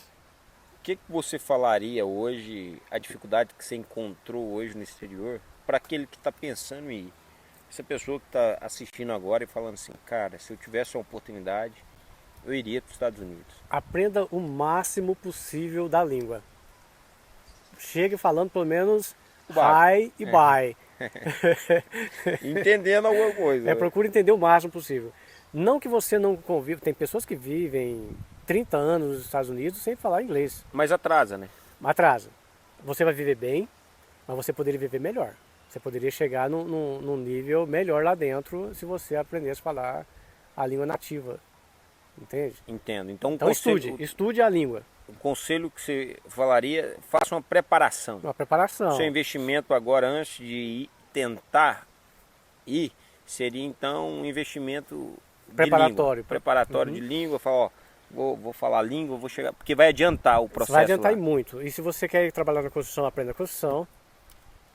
O que você falaria hoje, a dificuldade que você encontrou hoje no exterior, para aquele que está pensando em ir? Essa pessoa que está assistindo agora e falando assim, cara, se eu tivesse uma oportunidade, eu iria para os Estados Unidos. Aprenda o máximo possível da língua. Chegue falando pelo menos O básico. hi e bye. Entendendo alguma coisa. né? Procure entender o máximo possível. Não que você não conviva, tem pessoas que vivem 30 anos nos Estados Unidos sem falar inglês. Mas atrasa, né? Atrasa. Você vai viver bem, mas você poderia viver melhor. Você poderia chegar num nível melhor lá dentro se você aprendesse a falar a língua nativa. Entende? Entendo. Então, Então estude a língua. o conselho que você falaria, faça uma preparação. Uma preparação. Seu investimento agora, antes de ir, tentar ir, seria então um investimento Preparatório. de língua. Preparatório de língua. Falar, ó, vou falar língua, vou chegar. Porque vai adiantar o processo. Vai adiantar lá. e muito. E se você quer trabalhar na construção, aprenda a construção.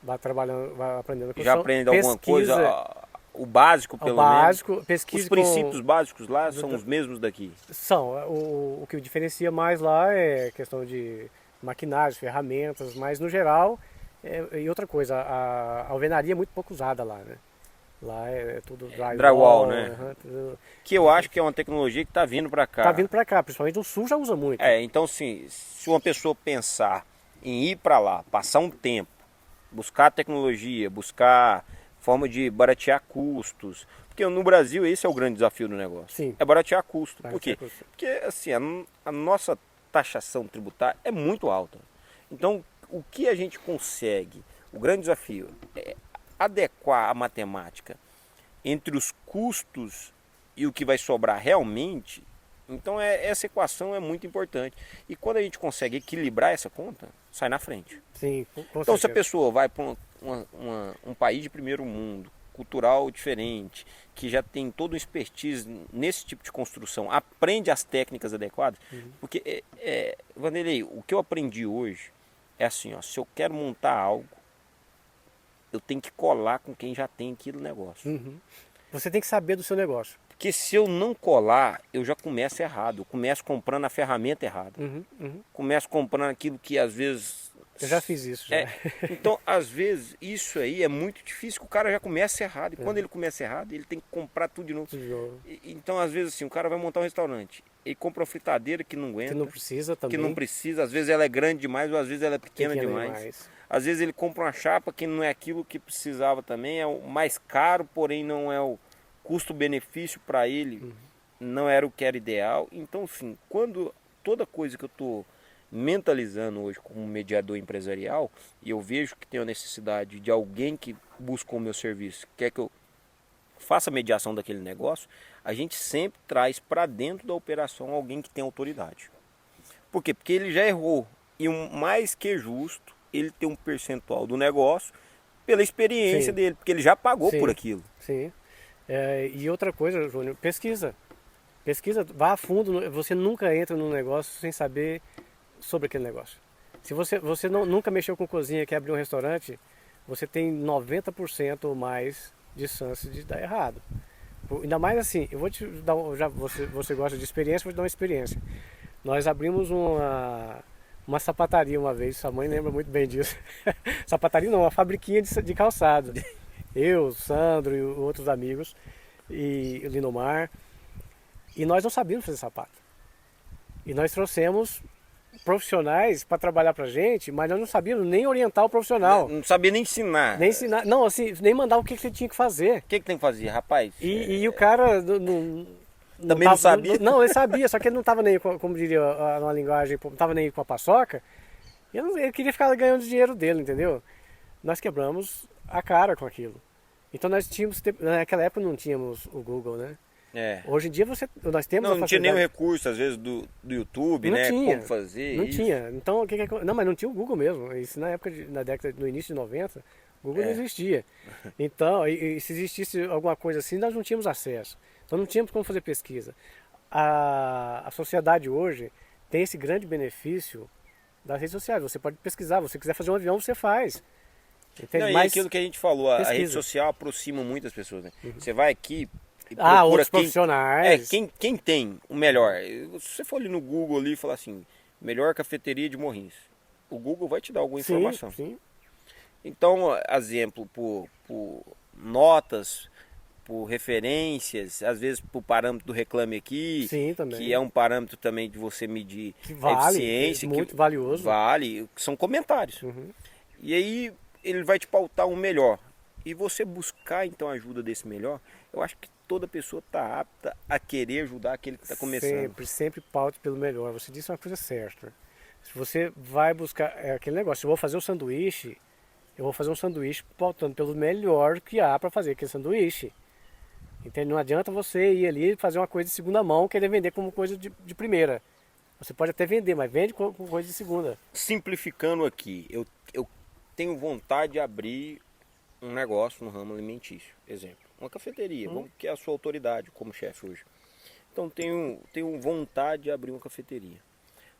Vai trabalhando, vai aprendendo a Já construção. aprende alguma coisa, o básico pelo menos. Pesquise Os princípios básicos lá são os mesmos daqui. São. O que diferencia mais lá é questão de maquinários, ferramentas, mas no geral, e outra coisa, a alvenaria é muito pouco usada lá, né? Lá é tudo drywall, né? Tudo... Que eu acho que é uma tecnologia que está vindo para cá. Tá vindo para cá, principalmente o sul já usa muito. Então assim, se uma pessoa pensar em ir para lá, passar um tempo, buscar tecnologia, buscar forma de baratear custos, porque no Brasil esse é o grande desafio do negócio. Sim. É baratear custo. Por quê? Baratear custo. Porque assim, a nossa taxação tributária é muito alta. Então, o que a gente consegue, o grande desafio é adequar a matemática entre os custos e o que vai sobrar realmente. Então essa equação é muito importante. E quando a gente consegue equilibrar essa conta, sai na frente. Sim, com Então certeza. se a pessoa vai para um país de primeiro mundo, cultural diferente, que já tem todo um expertise nesse tipo de construção, aprende as técnicas adequadas, porque, Vanderlei, o que eu aprendi hoje é assim, ó, se eu quero montar algo, eu tenho que colar com quem já tem aquele negócio. Uhum. Você tem que saber do seu negócio. Porque se eu não colar, eu já começo errado. Eu começo comprando a ferramenta errada. Começo comprando aquilo que às vezes... Eu já fiz isso. Já. Então, às vezes, isso aí é muito difícil, que o cara já começa errado. E quando ele começa errado, ele tem que comprar tudo de novo. Então, às vezes, assim, o cara vai montar um restaurante. Ele compra uma fritadeira que não aguenta. Que não precisa também. Que não precisa. Às vezes ela é grande demais, ou às vezes ela é pequena demais. Às vezes ele compra uma chapa que não é aquilo que precisava também. É o mais caro, porém não é o custo-benefício para ele. Não era o que era ideal. Então, assim, quando toda coisa que eu estou mentalizando hoje como mediador empresarial, e eu vejo que tem a necessidade de alguém que busca o meu serviço, quer que eu faça a mediação daquele negócio, a gente sempre traz para dentro da operação alguém que tem autoridade. Por quê? Porque ele já errou. E o mais que justo, ele tem um percentual do negócio pela experiência dele, porque ele já pagou por aquilo. Sim. E outra coisa, Júnior, pesquisa. Pesquisa, vá a fundo. Você nunca entra num negócio sem saber sobre aquele negócio. Se você nunca mexeu com cozinha, quer abrir um restaurante, você tem 90% ou mais de chance de dar errado. Ainda mais assim, eu vou te dar, você gosta de experiência, vou te dar uma experiência. Nós abrimos uma sapataria uma vez, sua mãe lembra muito bem disso. Sapataria não, uma fabriquinha de calçado. Eu, Sandro e outros amigos, e o Linomar. E nós não sabíamos fazer sapato. E nós trouxemos profissionais para trabalhar pra gente, mas nós não sabíamos nem orientar o profissional. Não sabia nem ensinar. Nem ensinar, não, assim, nem mandar o que você tinha que fazer. O que tem que fazer, rapaz? E o cara também não sabia? Não, ele sabia, só que ele não estava nem, como diria uma linguagem, não estava nem com a paçoca. Ele queria ficar ganhando dinheiro dele, entendeu? Nós quebramos a cara com aquilo. Então nós tínhamos, naquela época não tínhamos o Google, né? Hoje em dia nós temos não tinha nenhum recurso, às vezes, do YouTube, não né? Tinha, como fazer não isso. tinha. Então, não, mas não tinha o Google mesmo. Isso na década, no início de 90, o Google não existia. Então, e se existisse alguma coisa assim, nós não tínhamos acesso. Então não tínhamos como fazer pesquisa. A sociedade hoje tem esse grande benefício das redes sociais. Você pode pesquisar, se você quiser fazer um avião, você faz. Entende? Não, e Mas aquilo que a gente falou, a rede pesquisa. social aproxima muitas pessoas, né? Você vai aqui e Outros quem, profissionais. quem tem o melhor. Se você for ali no Google ali e falar assim, melhor cafeteria de Morrinhos, o Google vai te dar alguma informação. Sim. Então, exemplo, por notas, por referências, às vezes por parâmetro do Reclame Aqui, Sim, também. que é um parâmetro também de você medir Que a vale, eficiência. é muito valioso. Vale, que são comentários. E aí ele vai te pautar um melhor. E você buscar então a ajuda desse melhor, eu acho que toda pessoa está apta a querer ajudar aquele que está começando. Sempre paute pelo melhor. Você disse uma coisa certa. Se você vai buscar, é aquele negócio, se eu vou fazer um sanduíche, eu vou fazer um sanduíche pautando pelo melhor que há para fazer aquele sanduíche. Entende? Não adianta você ir ali e fazer uma coisa de segunda mão, querer vender como coisa de primeira. Você pode até vender, mas vende com coisa de segunda. Simplificando aqui, eu tenho vontade de abrir um negócio no ramo alimentício. Exemplo, uma cafeteria, vamos que é a sua autoridade como chefe hoje. Então tenho vontade de abrir uma cafeteria.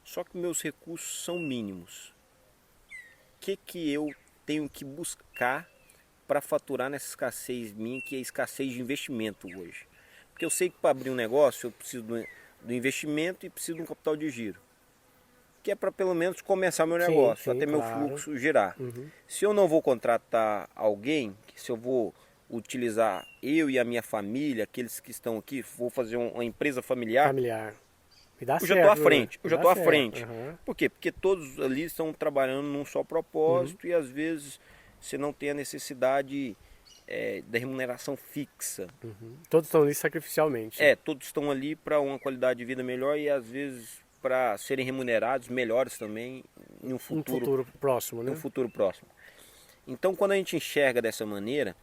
Só que meus recursos são mínimos. O que eu tenho que buscar para faturar nessa escassez minha, que é a escassez de investimento hoje? Porque eu sei que para abrir um negócio eu preciso do investimento e preciso de um capital de giro, que é para pelo menos começar meu negócio, até meu fluxo girar. Se eu não vou contratar alguém, se eu vou utilizar eu e a minha família, aqueles que estão aqui, vou fazer uma empresa familiar. Eu já estou à frente, Por quê? Porque todos ali estão trabalhando num só propósito e às vezes você não tem a necessidade da remuneração fixa. Todos estão ali sacrificialmente. Todos estão ali para uma qualidade de vida melhor e às vezes para serem remunerados melhores também em um futuro próximo, né? Um futuro próximo. Então, quando a gente enxerga dessa maneira,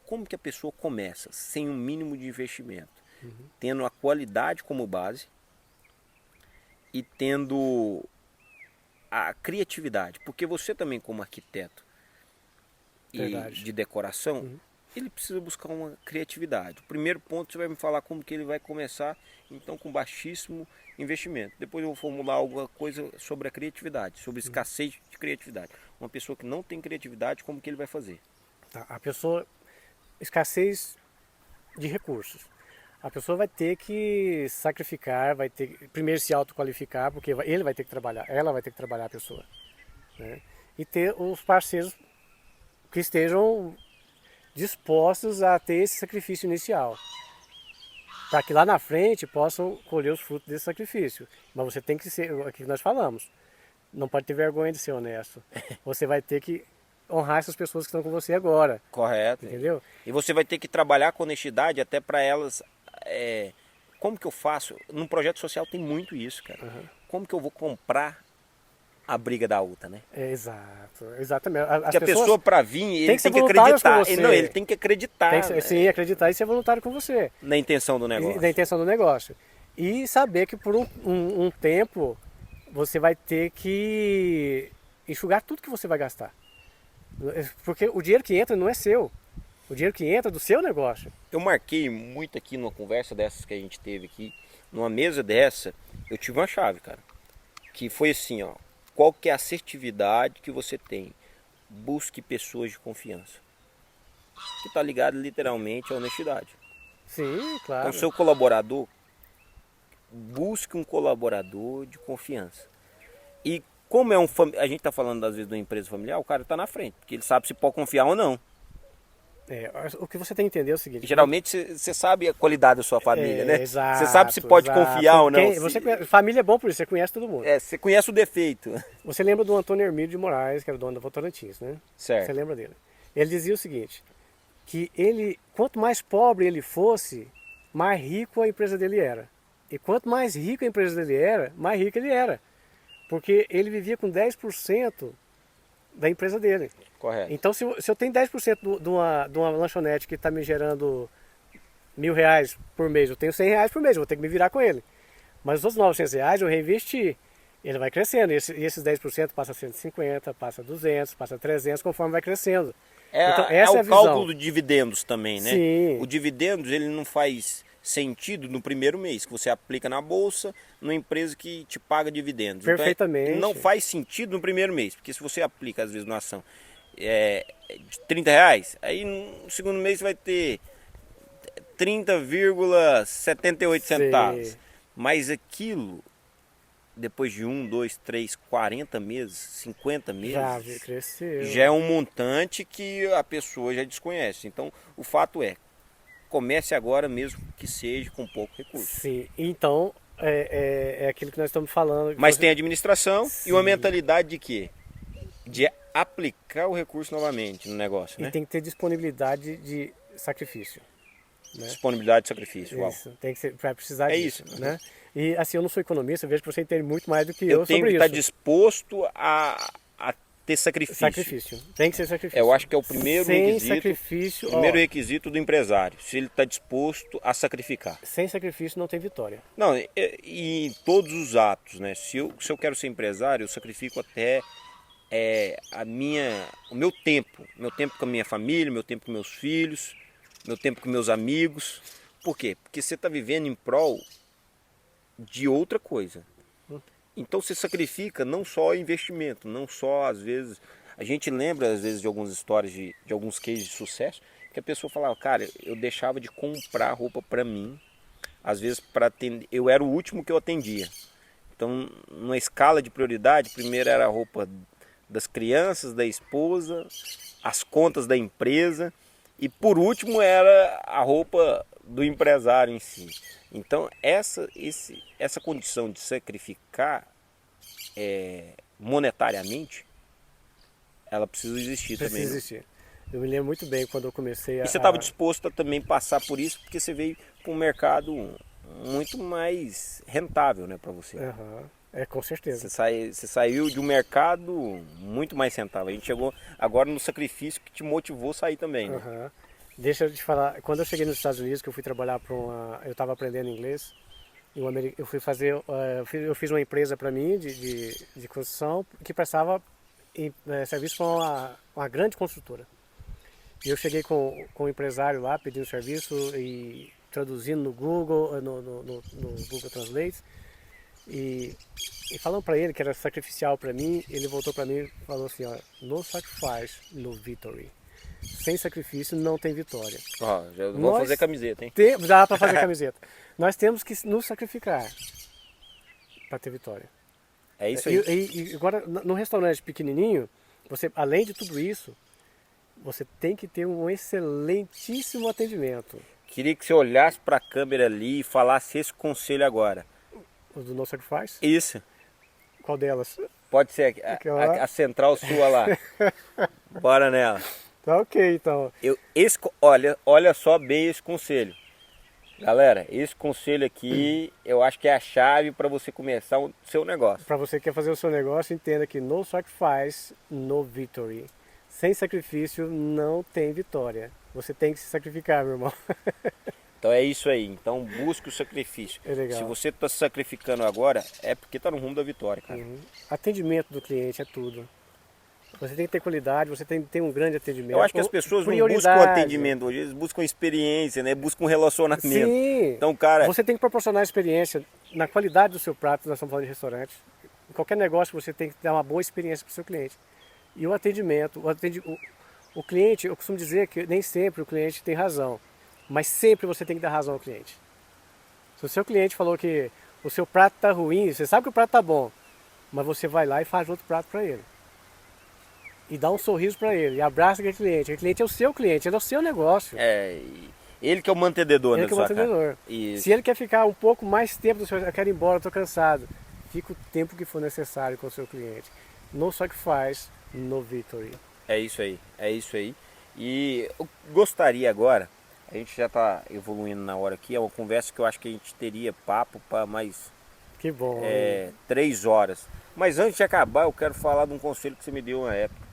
como que a pessoa começa sem um mínimo de investimento, tendo a qualidade como base e tendo a criatividade, porque você também como arquiteto de decoração, ele precisa buscar uma criatividade. O primeiro ponto você vai me falar como que ele vai começar, então com baixíssimo investimento. Depois eu vou formular alguma coisa sobre a criatividade, sobre escassez de criatividade. Uma pessoa que não tem criatividade, como que ele vai fazer? A pessoa, escassez de recursos. A pessoa vai ter que sacrificar, vai ter que primeiro se autoqualificar, porque ele vai ter que trabalhar, ela vai ter que trabalhar a pessoa, né? E ter os parceiros que estejam dispostos a ter esse sacrifício inicial, para que lá na frente possam colher os frutos desse sacrifício. Mas você tem que ser, aqui que nós falamos, não pode ter vergonha de ser honesto. Você vai ter que honrar essas pessoas que estão com você agora. Correto. Entendeu? E você vai ter que trabalhar com honestidade até para elas. Como que eu faço? Num projeto social tem muito isso, cara. Como que eu vou comprar a briga da outra, né? Exatamente. Porque a pessoa para vir, ele tem que acreditar. Ele tem que acreditar. Sim, acreditar e ser voluntário com você. Na intenção do negócio. Na intenção do negócio. E saber que por um tempo você vai ter que enxugar tudo que você vai gastar. Porque o dinheiro que entra não é seu. O dinheiro que entra é do seu negócio. Eu marquei muito aqui numa conversa dessas que a gente teve aqui, numa mesa dessa, eu tive uma chave, cara. Que foi assim, ó. Qual que é a assertividade que você tem? Busque pessoas de confiança. Que está ligado literalmente à honestidade. Sim, claro. Então, seu colaborador, busque um colaborador de confiança. E como a gente está falando às vezes de uma empresa familiar, o cara está na frente, porque ele sabe se pode confiar ou não. O que você tem que entender é o seguinte... Geralmente você sabe a qualidade da sua família, né? Exato, você sabe se pode confiar ou não. Família é bom por isso, você conhece todo mundo. Você conhece o defeito. Você lembra do Antônio Hermílio de Moraes, que era o dono da Votorantim, né? Certo. Você lembra dele? Ele dizia o seguinte, que quanto mais pobre ele fosse, mais rico a empresa dele era. E quanto mais rico a empresa dele era, mais rico ele era. Porque ele vivia com 10% da empresa dele. Correto. Então, se eu tenho 10% de uma lanchonete que está me gerando R$1.000 por mês, eu tenho R$100 por mês, eu vou ter que me virar com ele. Mas os outros R$900 eu reinvesti. Ele vai crescendo, e esses 10% passa a 150, passa a 200, passa a 300, conforme vai crescendo. Então, essa é a visão. Cálculo do dividendos também, né? Sim. O dividendos, ele não faz sentido no primeiro mês, que você aplica na bolsa, numa empresa que te paga dividendos. Perfeitamente. Então, não faz sentido no primeiro mês, porque se você aplica, às vezes, numa ação de R$ 30, aí no segundo mês você vai ter 30,78 centavos. Mas aquilo, depois de 1, 2, 3, 40 meses, 50 meses, Já cresceu. já é um montante que a pessoa já desconhece. Então, o fato é, comece agora mesmo que seja com pouco recurso. Sim, então é aquilo que nós estamos falando. Mas tem administração Sim. e uma mentalidade de quê? De aplicar o recurso novamente no negócio, né? E tem que ter disponibilidade de sacrifício. Né? Disponibilidade de sacrifício. Uau. Isso, tem que ser, vai precisar É disso. isso. Né? E assim, eu não sou economista, eu vejo que você entende muito mais do que eu tenho sobre que isso. estar disposto a ter sacrifício. Sacrifício, tem que ser sacrifício. Eu acho que é o primeiro sem requisito. Sacrifício, primeiro requisito do empresário, se ele está disposto a sacrificar. Sem sacrifício não tem vitória. Não, e em todos os atos, né? Se eu quero ser empresário, eu sacrifico até o meu tempo com a minha família, meu tempo com meus filhos, meu tempo com meus amigos. Por quê? Porque você está vivendo em prol de outra coisa. Então você sacrifica não só investimento, não só às vezes... A gente lembra às vezes de algumas histórias, de alguns cases de sucesso, que a pessoa falava, cara, eu deixava de comprar roupa para mim, às vezes para atender, eu era o último que eu atendia. Então, numa escala de prioridade, primeiro era a roupa das crianças, da esposa, as contas da empresa, e por último era a roupa do empresário em si. Então essa condição de sacrificar monetariamente, ela precisa existir também. Precisa existir. Eu me lembro muito bem quando eu comecei a... E você estava disposto a também passar por isso, porque você veio para um mercado muito mais rentável, né, para você. Com certeza. Você saiu de um mercado muito mais rentável. A gente chegou agora no sacrifício que te motivou a sair também, né? Deixa eu te falar, quando eu cheguei nos Estados Unidos, que eu fui trabalhar para eu estava aprendendo inglês, eu fui fazer, eu fiz uma empresa para mim de construção que prestava serviço para uma grande construtora. E eu cheguei com um empresário lá pedindo serviço e traduzindo no Google, no Google Translate, e falando para ele que era sacrificial para mim, ele voltou para mim e falou assim, ó, no sacrifice, no victory. Sem sacrifício não tem vitória. Já vou fazer camiseta, hein? Dá para fazer camiseta. Nós temos que nos sacrificar para ter vitória. É isso aí. E agora, num restaurante pequenininho, você, além de tudo isso, você tem que ter um excelentíssimo atendimento. Queria que você olhasse para a câmera ali e falasse esse conselho agora. O do No Sacrifice? Isso. Qual delas? Pode ser a central sua lá. Bora nela. Tá ok, então. Olha só bem esse conselho. Galera, esse conselho aqui eu acho que é a chave para você começar o seu negócio. Para você que quer fazer o seu negócio, entenda que no sacrifice, no victory. Sem sacrifício não tem vitória. Você tem que se sacrificar, meu irmão. Então é isso aí. Então busque o sacrifício. É legal. Se você está se sacrificando agora, é porque está no rumo da vitória, cara. Atendimento do cliente é tudo. Você tem que ter qualidade, você tem que ter um grande atendimento. Eu acho que as pessoas não buscam atendimento hoje, eles buscam experiência, né? Buscam relacionamento. Sim. Então, cara... Você tem que proporcionar experiência na qualidade do seu prato, nós estamos falando de restaurante. Em qualquer negócio você tem que dar uma boa experiência para o seu cliente. E o atendimento, o cliente, eu costumo dizer que nem sempre o cliente tem razão, mas sempre você tem que dar razão ao cliente. Se o seu cliente falou que o seu prato está ruim, você sabe que o prato está bom, mas você vai lá e faz outro prato para ele. E dá um sorriso para ele, e abraça aquele cliente. Aquele cliente é o seu cliente, ele é o seu negócio. Ele que é o mantenedor, né? Ele que é o mantenedor. Se ele quer ficar um pouco mais tempo, eu quero ir embora, estou cansado. Fica o tempo que for necessário com o seu cliente. No sacrifice, no victory. É isso aí. E eu gostaria agora, a gente já está evoluindo na hora aqui, é uma conversa que eu acho que a gente teria papo para mais... Que bom. 3 horas. Mas antes de acabar, eu quero falar de um conselho que você me deu na época.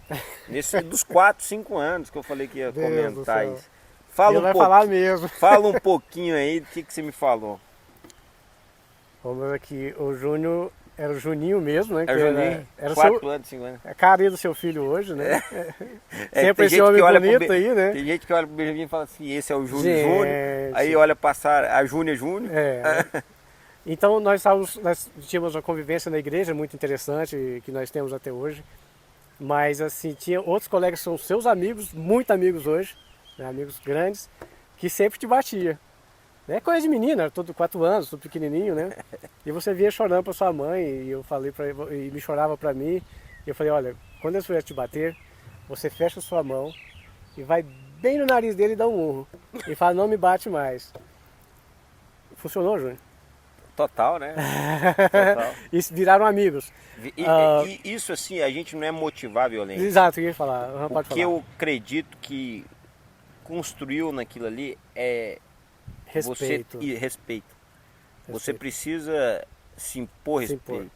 Dos 4, 5 anos que eu falei que ia comentar isso. Vai falar mesmo. Fala um pouquinho aí do que você me falou. Vamos aqui, o Júnior Era o Juninho mesmo, né? É o Juninho, Era 4 anos, 5 anos. a carinha do seu filho hoje, né? É, Sempre tem esse gente homem que olha bonito pro aí, né? Tem gente que olha pro Benjamin e fala assim, esse é o Júnior Gente. Júnior. Aí olha passar a Júnior Júnior. Então nós tínhamos uma convivência na igreja muito interessante, que nós temos até hoje. Mas assim, tinha outros colegas que são seus amigos, muito amigos hoje, né, amigos grandes, que sempre te batia. É coisa de menina, era todo 4 anos, tudo pequenininho, né? E você via chorando para sua mãe, e eu falei para e me chorava para mim. E eu falei, olha, quando eles forem te bater, você fecha sua mão e vai bem no nariz dele e dá um murro. E fala, não me bate mais. Funcionou, Júnior? Total, né? Total. E viraram amigos. E isso assim, a gente não é motivar a violência. Exato, eu ia falar. Pode O que falar. eu acredito que construiu naquilo ali é Respeito. Respeito. Você precisa se impor respeito.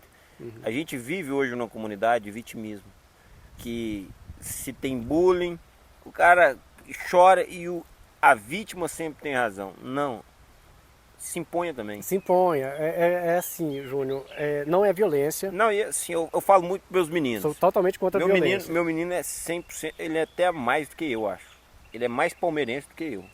A gente vive hoje numa comunidade de vitimismo, que se tem bullying, o cara chora e a vítima sempre tem razão. Não. Se imponha também. Se imponha. É assim, Júnior, não é violência. Não, e assim, eu falo muito para meus meninos. Sou totalmente contra a violência. Meu menino é 100%, ele é até mais do que eu, acho. Ele é mais palmeirense do que eu.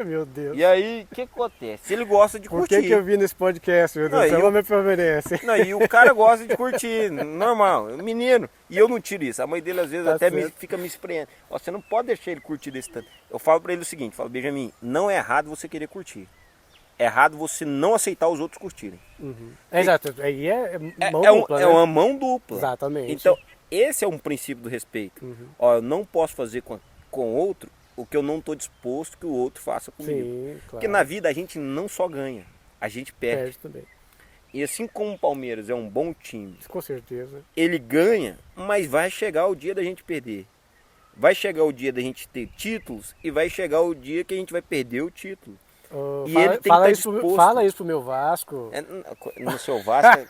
Meu Deus. E aí, o que acontece? Ele gosta de curtir. Por que eu vi nesse podcast, meu Deus? Seu homem é palmeirense. Não, e o cara gosta de curtir, normal, menino. E eu não tiro isso. A mãe dele às vezes fica me espremendo. Você não pode deixar ele curtir desse tanto. Eu falo para ele o seguinte, falo, Benjamin, não é errado você querer curtir. É errado você não aceitar os outros curtirem. Exato, aí é mão dupla, é uma mão dupla. Exatamente. Então, esse é um princípio do respeito. Ó, eu não posso fazer com outro o que eu não estou disposto que o outro faça comigo. Sim, claro. Porque na vida a gente não só ganha, a gente perde. Também. E assim como o Palmeiras é um bom time, com certeza, ele ganha, mas vai chegar o dia da gente perder. Vai chegar o dia da gente ter títulos e vai chegar o dia que a gente vai perder o título. E ele tem que estar disposto. Fala isso pro meu Vasco. No seu Vasco,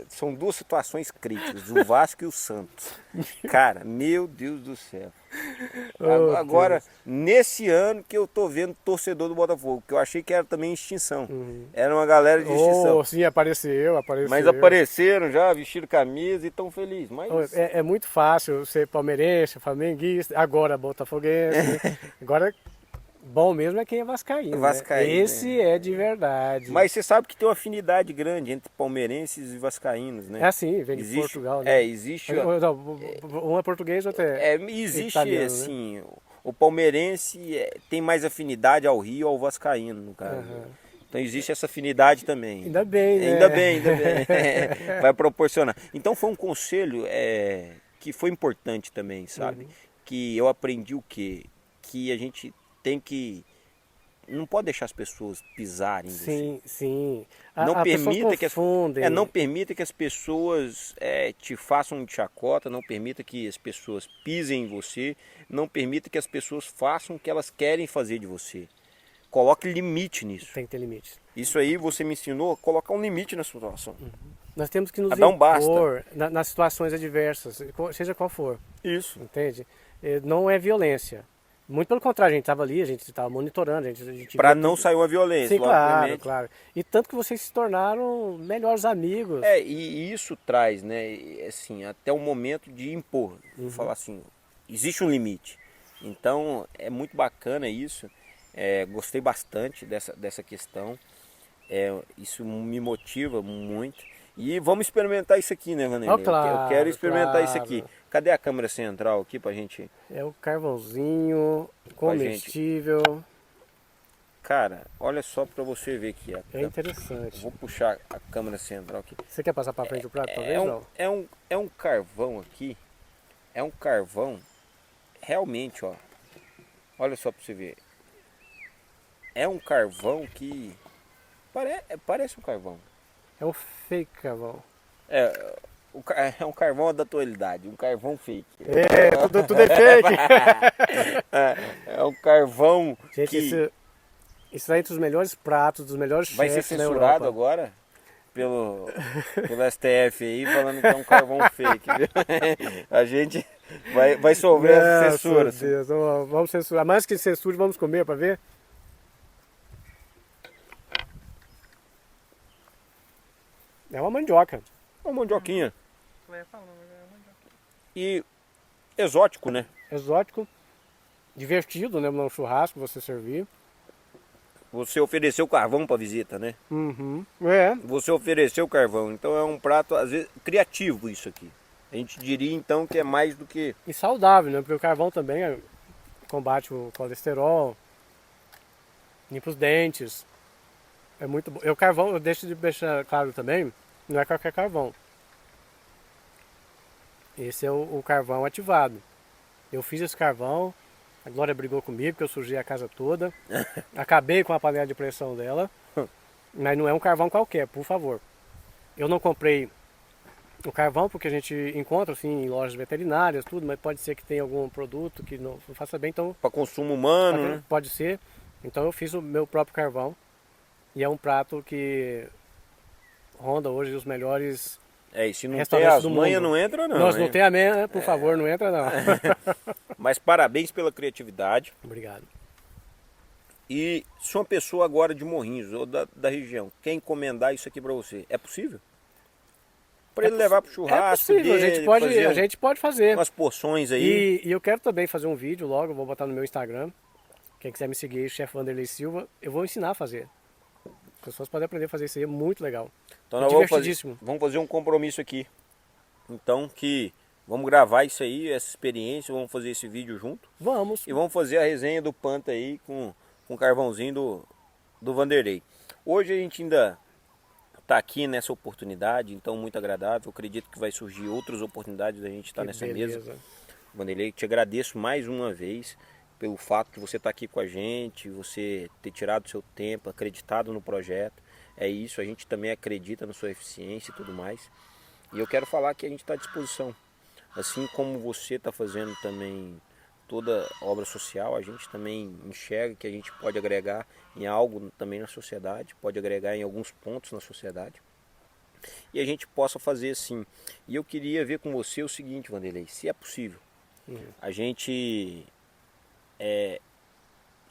são duas situações críticas, o Vasco e o Santos. Cara, meu Deus do céu. Agora, nesse ano que eu tô vendo torcedor do Botafogo, que eu achei que era também extinção. Era uma galera de extinção. Sim, apareceu. Mas apareceram já, vestiram camisa e estão felizes. Mas... É muito fácil ser palmeirense, flamenguista, agora botafoguense. Né? Agora... Bom mesmo é quem é vascaíno, vascaíno, né? Esse é de verdade. Mas você sabe que tem uma afinidade grande entre palmeirenses e vascaínos, né? É assim, vem de Portugal, né? Existe... Um é português, outro existe italiano, assim, né? O palmeirense tem mais afinidade ao Rio, ao vascaíno, no caso. Então existe essa afinidade também. Ainda bem, né? Ainda bem. Vai proporcionar. Então foi um conselho que foi importante também, sabe? Que eu aprendi o quê? Que a gente... tem que... Não pode deixar as pessoas pisarem em você. Sim. Não permita não permita que as pessoas te façam de chacota, não permita que as pessoas pisem em você, não permita que as pessoas façam o que elas querem fazer de você. Coloque limite nisso. Tem que ter limite. Isso aí você me ensinou a colocar um limite na situação. Nós temos que nos impor nas situações adversas, seja qual for. Isso. Entende? Não é violência. Muito pelo contrário, a gente estava ali, a gente estava monitorando. Para não sair uma violência, sim, claro. E tanto que vocês se tornaram melhores amigos. E isso traz, né, assim, até o momento de impor. Falar assim, existe um limite. Então, é muito bacana isso. Gostei bastante dessa questão. Isso me motiva muito. E vamos experimentar isso aqui, né, Vanderlei? Claro, eu quero experimentar isso aqui. Cadê a câmera central aqui pra gente? É o carvãozinho comestível. Cara, olha só pra você ver aqui. É interessante. Vou puxar a câmera central aqui. Você quer passar pra frente o prato, talvez não? É um carvão aqui. É um carvão. Realmente, ó. Olha só pra você ver. É um carvão que... Parece um carvão. É um fake carvão. É um carvão da atualidade, um carvão fake. Tudo é fake. É um carvão. Gente, isso é entre os melhores pratos, dos melhores chefes. Vai ser censurado agora pelo STF aí, falando que é um carvão fake. Viu? A gente vai sofrer essa censura. Deus, vamos censurar. Mais que censura, vamos comer para ver? É uma mandioca. Uma mandioquinha. Eu ia falando, mas é uma mandioca. E exótico, né? Exótico, divertido, né? Num churrasco você servir. Você ofereceu carvão para visita, né? Uhum. É. Você ofereceu carvão, então é um prato, às vezes, criativo isso aqui. A gente diria então que é mais do que... E saudável, né? Porque o carvão também combate o colesterol, limpa os dentes. É muito bom. E o carvão, eu deixo de deixar claro também, não é qualquer carvão. Esse é o carvão ativado. Eu fiz esse carvão, a Glória brigou comigo, porque eu sujei a casa toda. Acabei com a panela de pressão dela. Mas não é um carvão qualquer, por favor. Eu não comprei o carvão porque a gente encontra assim em lojas veterinárias, tudo, mas pode ser que tenha algum produto que não faça bem, então Para consumo humano, né? pode ser. Então eu fiz o meu próprio carvão e é um prato que ronda hoje os melhores É, e se não tem restaurantes as do manhas, mundo. não entra não. Nós não hein? tem a meia, por favor, não entra não. Mas parabéns pela criatividade. Obrigado. E se uma pessoa agora de Morrinhos ou da região quer encomendar isso aqui para você, é possível? Para ele levar para o É churrasco possível, dele, a gente pode fazer. umas porções aí. E eu quero também fazer um vídeo logo, eu vou botar no meu Instagram. Quem quiser me seguir, chefe Vanderlei Silva, eu vou ensinar a fazer. As pessoas podem aprender a fazer isso aí, é muito legal. Então É nós divertidíssimo. vamos fazer um compromisso aqui. Então que vamos gravar isso aí, essa experiência, vamos fazer esse vídeo junto. Vamos. E vamos fazer a resenha do Panta aí com o carvãozinho do Vanderlei. Hoje a gente ainda está aqui nessa oportunidade, então muito agradável. Eu acredito que vai surgir outras oportunidades da gente estar Que nessa beleza. mesa. Vanderlei, te agradeço mais uma vez pelo fato de você estar aqui com a gente, você ter tirado seu tempo, acreditado no projeto. É isso, a gente também acredita na sua eficiência e tudo mais. E eu quero falar que a gente está à disposição. Assim como você está fazendo também toda obra social, a gente também enxerga que a gente pode agregar em algo também na sociedade, pode agregar em alguns pontos na sociedade. E a gente possa fazer assim. E eu queria ver com você o seguinte, Vanderlei, se é possível, a gente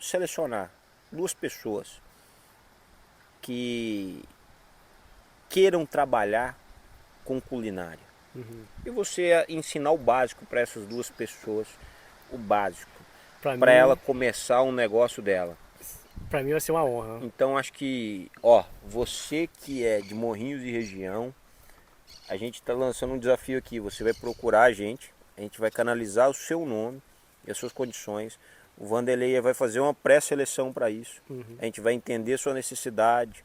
selecionar 2 pessoas que queiram trabalhar com culinária. E você ensinar o básico para essas 2 pessoas, o básico, para mim, ela começar um negócio dela. Pra mim vai ser uma honra. Então acho que, ó, você que é de Morrinhos e região, a gente está lançando um desafio aqui. Você vai procurar a gente vai canalizar o seu nome e as suas condições. O Vanderlei vai fazer uma pré-seleção para isso. A gente vai entender sua necessidade,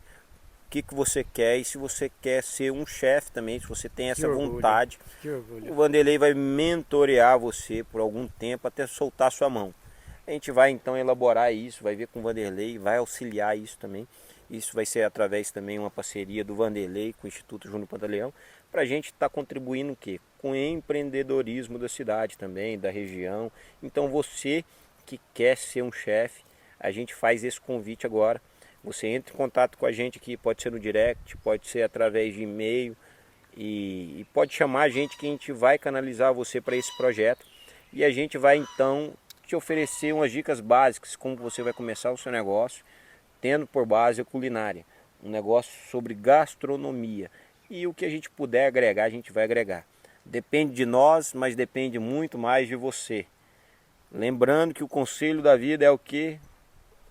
o que você quer e se você quer ser um chefe também, se você tem essa vontade. Que orgulho. O Vanderlei vai mentorear você por algum tempo até soltar sua mão. A gente vai então elaborar isso, vai ver com o Vanderlei, vai auxiliar isso também. Isso vai ser através também uma parceria do Vanderlei com o Instituto Júnior Pantaleão, para a gente estar contribuindo o quê? Com o empreendedorismo da cidade também, da região. Então você que quer ser um chefe, a gente faz esse convite agora. Você entra em contato com a gente aqui, pode ser no direct, pode ser através de e-mail e pode chamar a gente que a gente vai canalizar você para esse projeto e a gente vai então te oferecer umas dicas básicas como você vai começar o seu negócio, tendo por base a culinária, um negócio sobre gastronomia e o que a gente puder agregar, a gente vai agregar. Depende de nós, mas depende muito mais de você. Lembrando que o conselho da vida é o quê?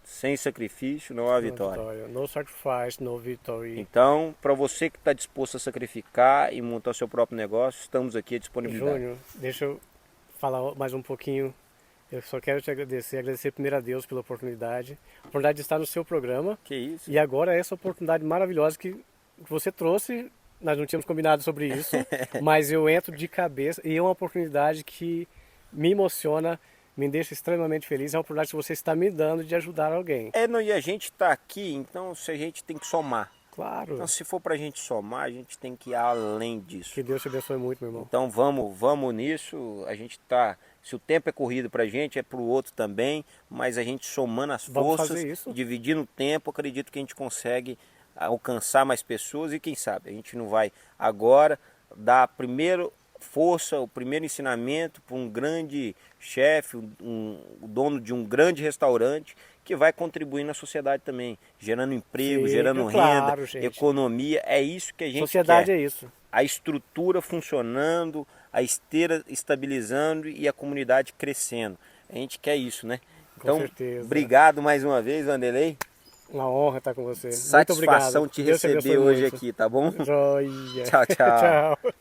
Sem sacrifício não há vitória. No sacrifice, no victory. Então, para você que está disposto a sacrificar e montar seu próprio negócio, estamos aqui à disponibilidade. Júnior, deixa eu falar mais um pouquinho. Eu só quero te agradecer primeiro a Deus pela oportunidade de estar no seu programa. Que isso? E agora essa oportunidade maravilhosa que você trouxe, nós não tínhamos combinado sobre isso, mas eu entro de cabeça e é uma oportunidade que me emociona, me deixa extremamente feliz, é uma oportunidade que você está me dando de ajudar alguém. Não, e a gente está aqui, então se a gente tem que somar. Claro. Então se for para a gente somar, a gente tem que ir além disso. Que Deus te abençoe muito, meu irmão. Então vamos nisso, a gente está... Se o tempo é corrido para a gente, é para o outro também, mas a gente somando as forças, dividindo o tempo, acredito que a gente consegue alcançar mais pessoas e quem sabe, a gente não vai agora dar primeiro força, o primeiro ensinamento para um grande chefe, o dono de um grande restaurante, que vai contribuir na sociedade também, gerando emprego, Sim, gerando claro, renda, gente. economia. É isso que a gente Sociedade quer. é isso. A estrutura funcionando, a esteira estabilizando e a comunidade crescendo. A gente quer isso, né? Com Então, certeza. obrigado mais uma vez, Vanderlei. Uma honra estar com você. Muito Satisfação obrigado. te Deus receber abençoe hoje muito. aqui, tá bom? Joia. Tchau, tchau. Tchau.